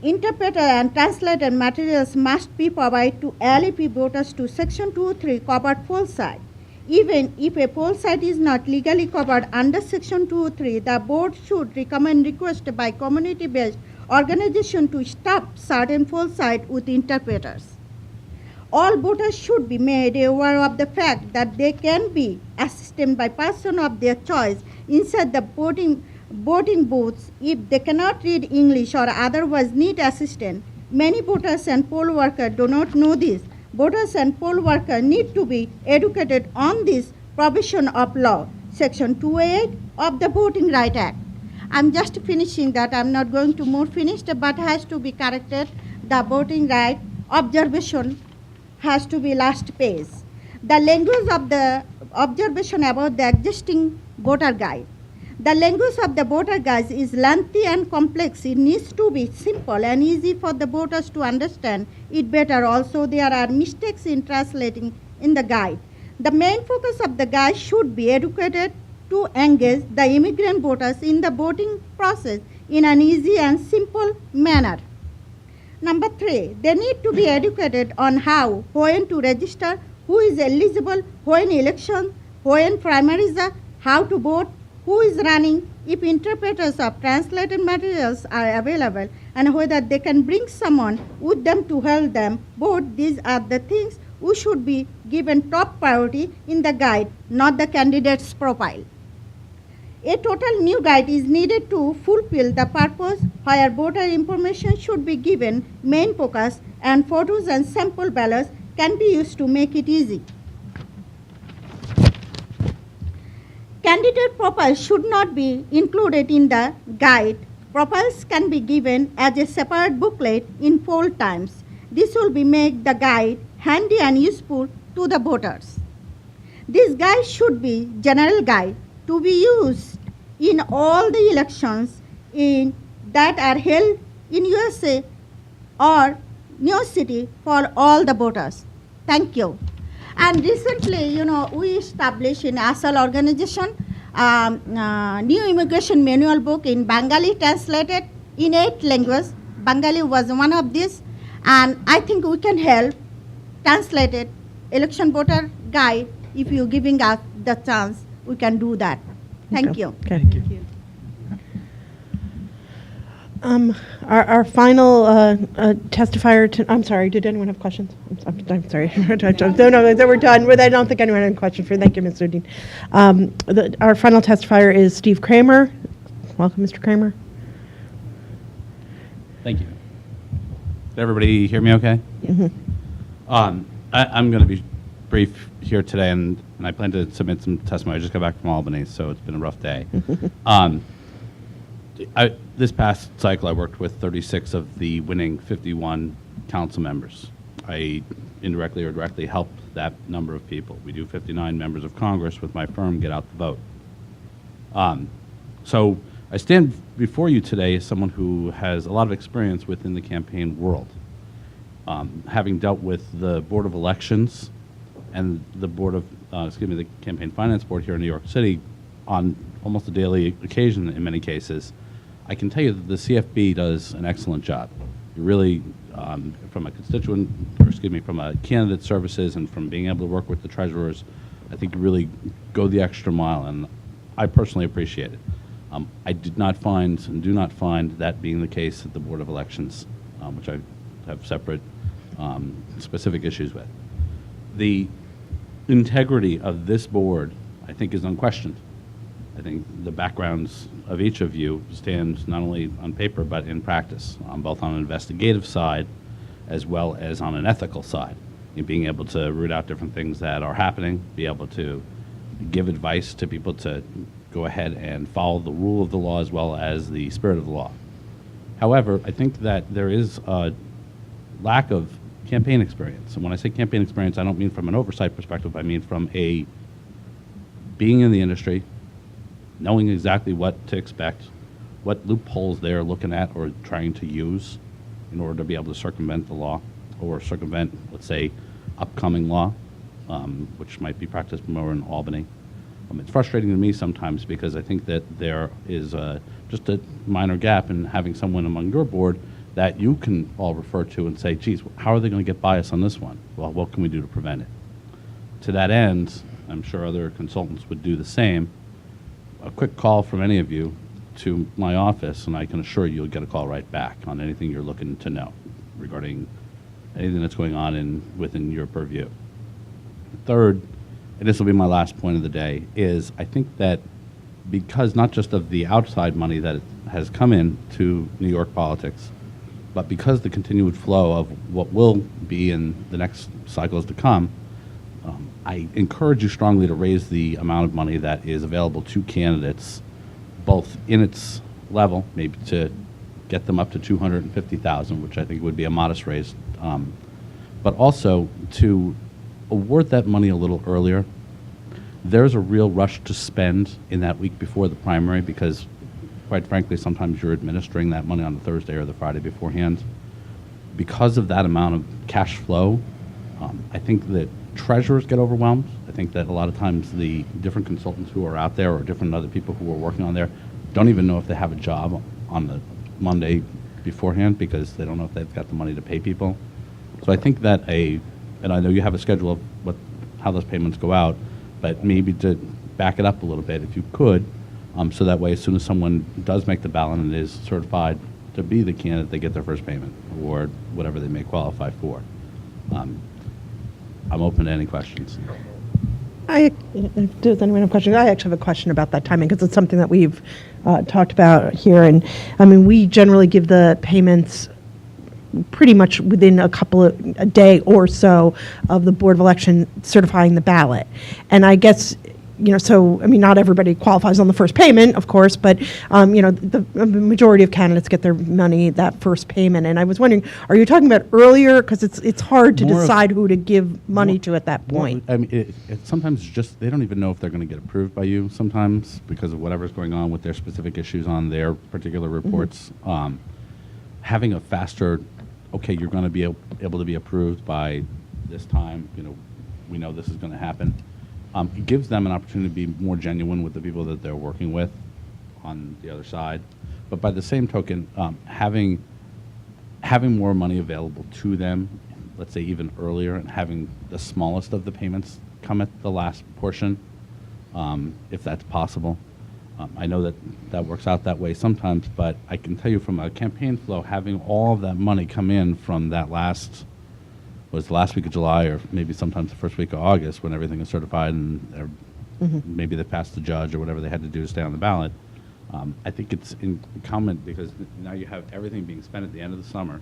Interpreter and translated materials must be provided to LAP voters to Section 203 covered poll site. Even if a poll site is not legally covered under Section 203, the board should recommend request by community-based organization to stop certain poll site with interpreters. All voters should be made aware of the fact that they can be assisted by person of their choice inside the voting booths if they cannot read English or otherwise need assistance. Many voters and poll workers do not know this. Voters and poll workers need to be educated on this provision of law, Section 288 of the Voting Right Act. I'm just finishing that. I'm not going to more finished, but has to be corrected. The voting right observation has to be last page. The language of the observation about the existing voter guide. The language of the voter guide is lengthy and complex. It needs to be simple and easy for the voters to understand it better. Also, there are mistakes in translating in the guide. The main focus of the guide should be educated to engage the immigrant voters in the voting process in an easy and simple manner. Number 3, they need to be educated on how, when to register, who is eligible, when election, when primaries are, how to vote, who is running, if interpreters of translated materials are available, and whether they can bring someone with them to help them vote. These are the things we should be given top priority in the guide, not the candidate's profile. A total new guide is needed to fulfill the purpose where voter information should be given main focus and photos and sample ballots can be used to make it easy. Candidate profiles should not be included in the guide. Profiles can be given as a separate booklet in fold times. This will be make the guide handy and useful to the voters. This guide should be general guide to be used in all the elections that are held in USA or New York City for all the voters. Thank you. And recently, we established in ASAL organization new immigration manual book in Bengali translated in 8 languages. Bengali was one of these, and I think we can help translated election voter guide. If you're giving us the chance, we can do that. Thank you. Okay. Thank you. Our final testifier. I'm sorry. Did anyone have questions? I'm sorry. No, we're done. I don't think anyone had a question for. Thank you, Mr. Dean. Our final testifier is Steve Kramer. Welcome, Mr. Kramer. Thank you. Did everybody hear me okay? Mm-hmm. I'm going to be brief here today, and I plan to submit some testimony. I just got back from Albany, so it's been a rough day. This past cycle, I worked with 36 of the winning 51 council members. I indirectly or directly helped that number of people. We do 59 members of Congress with my firm get out the vote. So I stand before you today as someone who has a lot of experience within the campaign world, having dealt with the Board of Elections and the the Campaign Finance Board here in New York City on almost a daily occasion in many cases. I can tell you that the CFB does an excellent job. You really, from a candidate services and from being able to work with the treasurers, I think you really go the extra mile, and I personally appreciate it. I did not find and do not find that being the case at the Board of Elections, which I have separate specific issues with. The integrity of this board, I think, is unquestioned. I think the backgrounds of each of you stand not only on paper but in practice, both on an investigative side as well as on an ethical side, in being able to root out different things that are happening, be able to give advice to people to go ahead and follow the rule of the law as well as the spirit of the law. However, I think that there is a lack of campaign experience. And when I say campaign experience, I don't mean from an oversight perspective. I mean from a being in the industry, knowing exactly what to expect, what loopholes they're looking at or trying to use in order to be able to circumvent the law or circumvent, let's say, upcoming law, which might be practiced more in Albany. It's frustrating to me sometimes because I think that there is just a minor gap in having someone among your board that you can all refer to and say, geez, how are they going to get bias on this one? Well, what can we do to prevent it? To that end, I'm sure other consultants would do the same. A quick call from any of you to my office, and I can assure you you'll get a call right back on anything you're looking to know regarding anything that's going on within your purview. Third, and this will be my last point of the day, is I think that because not just of the outside money that has come into New York politics, but because the continued flow of what will be in the next cycles to come, I encourage you strongly to raise the amount of money that is available to candidates, both in its level, maybe to get them up to 250,000, which I think would be a modest raise, but also to award that money a little earlier. There's a real rush to spend in that week before the primary because, quite frankly, sometimes you're administering that money on the Thursday or the Friday beforehand. Because of that amount of cash flow, I think that treasurers get overwhelmed. I think that a lot of times the different consultants who are out there or different other people who are working on there don't even know if they have a job on the Monday beforehand because they don't know if they've got the money to pay people. So I think that and I know you have a schedule of how those payments go out, but maybe to back it up a little bit if you could, so that way as soon as someone does make the ballot and is certified to be the candidate, they get their first payment or whatever they may qualify for. I'm open to any questions. Does anyone have questions? I actually have a question about that timing because it's something that we've talked about here. And I mean, we generally give the payments pretty much within a day or so of the Board of Election certifying the ballot. And I guess, so, I mean, not everybody qualifies on the first payment, of course, but, the majority of candidates get their money that first payment. And I was wondering, are you talking about earlier? Because it's hard to decide who to give money to at that point. I mean, it sometimes just, they don't even know if they're going to get approved by you sometimes because of whatever's going on with their specific issues on their particular reports. Having a faster, okay, you're going to be able to be approved by this time, we know this is going to happen. It gives them an opportunity to be more genuine with the people that they're working with on the other side. But by the same token, having more money available to them, let's say even earlier, and having the smallest of the payments come at the last portion, if that's possible. I know that works out that way sometimes, but I can tell you from a campaign flow, having all of that money come in from that last week of July or maybe sometimes the first week of August when everything is certified and maybe they passed the judge or whatever they had to do to stay on the ballot. I think it's incumbent because now you have everything being spent at the end of the summer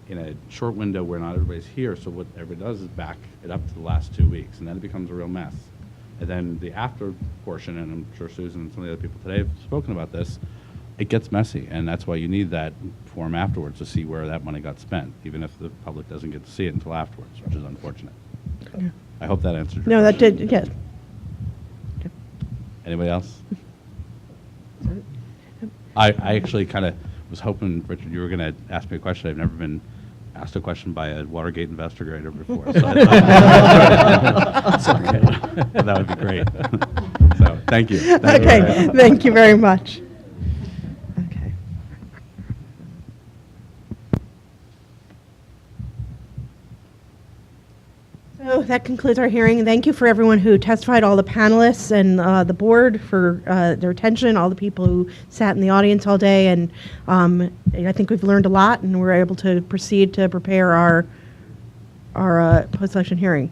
in a short window where not everybody's here, so what everybody does is back it up to the last 2 weeks, and then it becomes a real mess. And then the after portion, and I'm sure Susan and some of the other people today have spoken about this, it gets messy, and that's why you need that form afterwards to see where that money got spent, even if the public doesn't get to see it until afterwards, which is unfortunate. Yeah. I hope that answered your No, that question. did, yes. Anybody else? I actually kind of was hoping, Richard, you were going to ask me a question. I've never been asked a question by a Watergate investigator before. So that would be great. So thank you. Okay, thank you very much. Okay. So that concludes our hearing. Thank you for everyone who testified, all the panelists and the board for their attention, all the people who sat in the audience all day. And I think we've learned a lot and we're able to proceed to prepare our post-election hearing.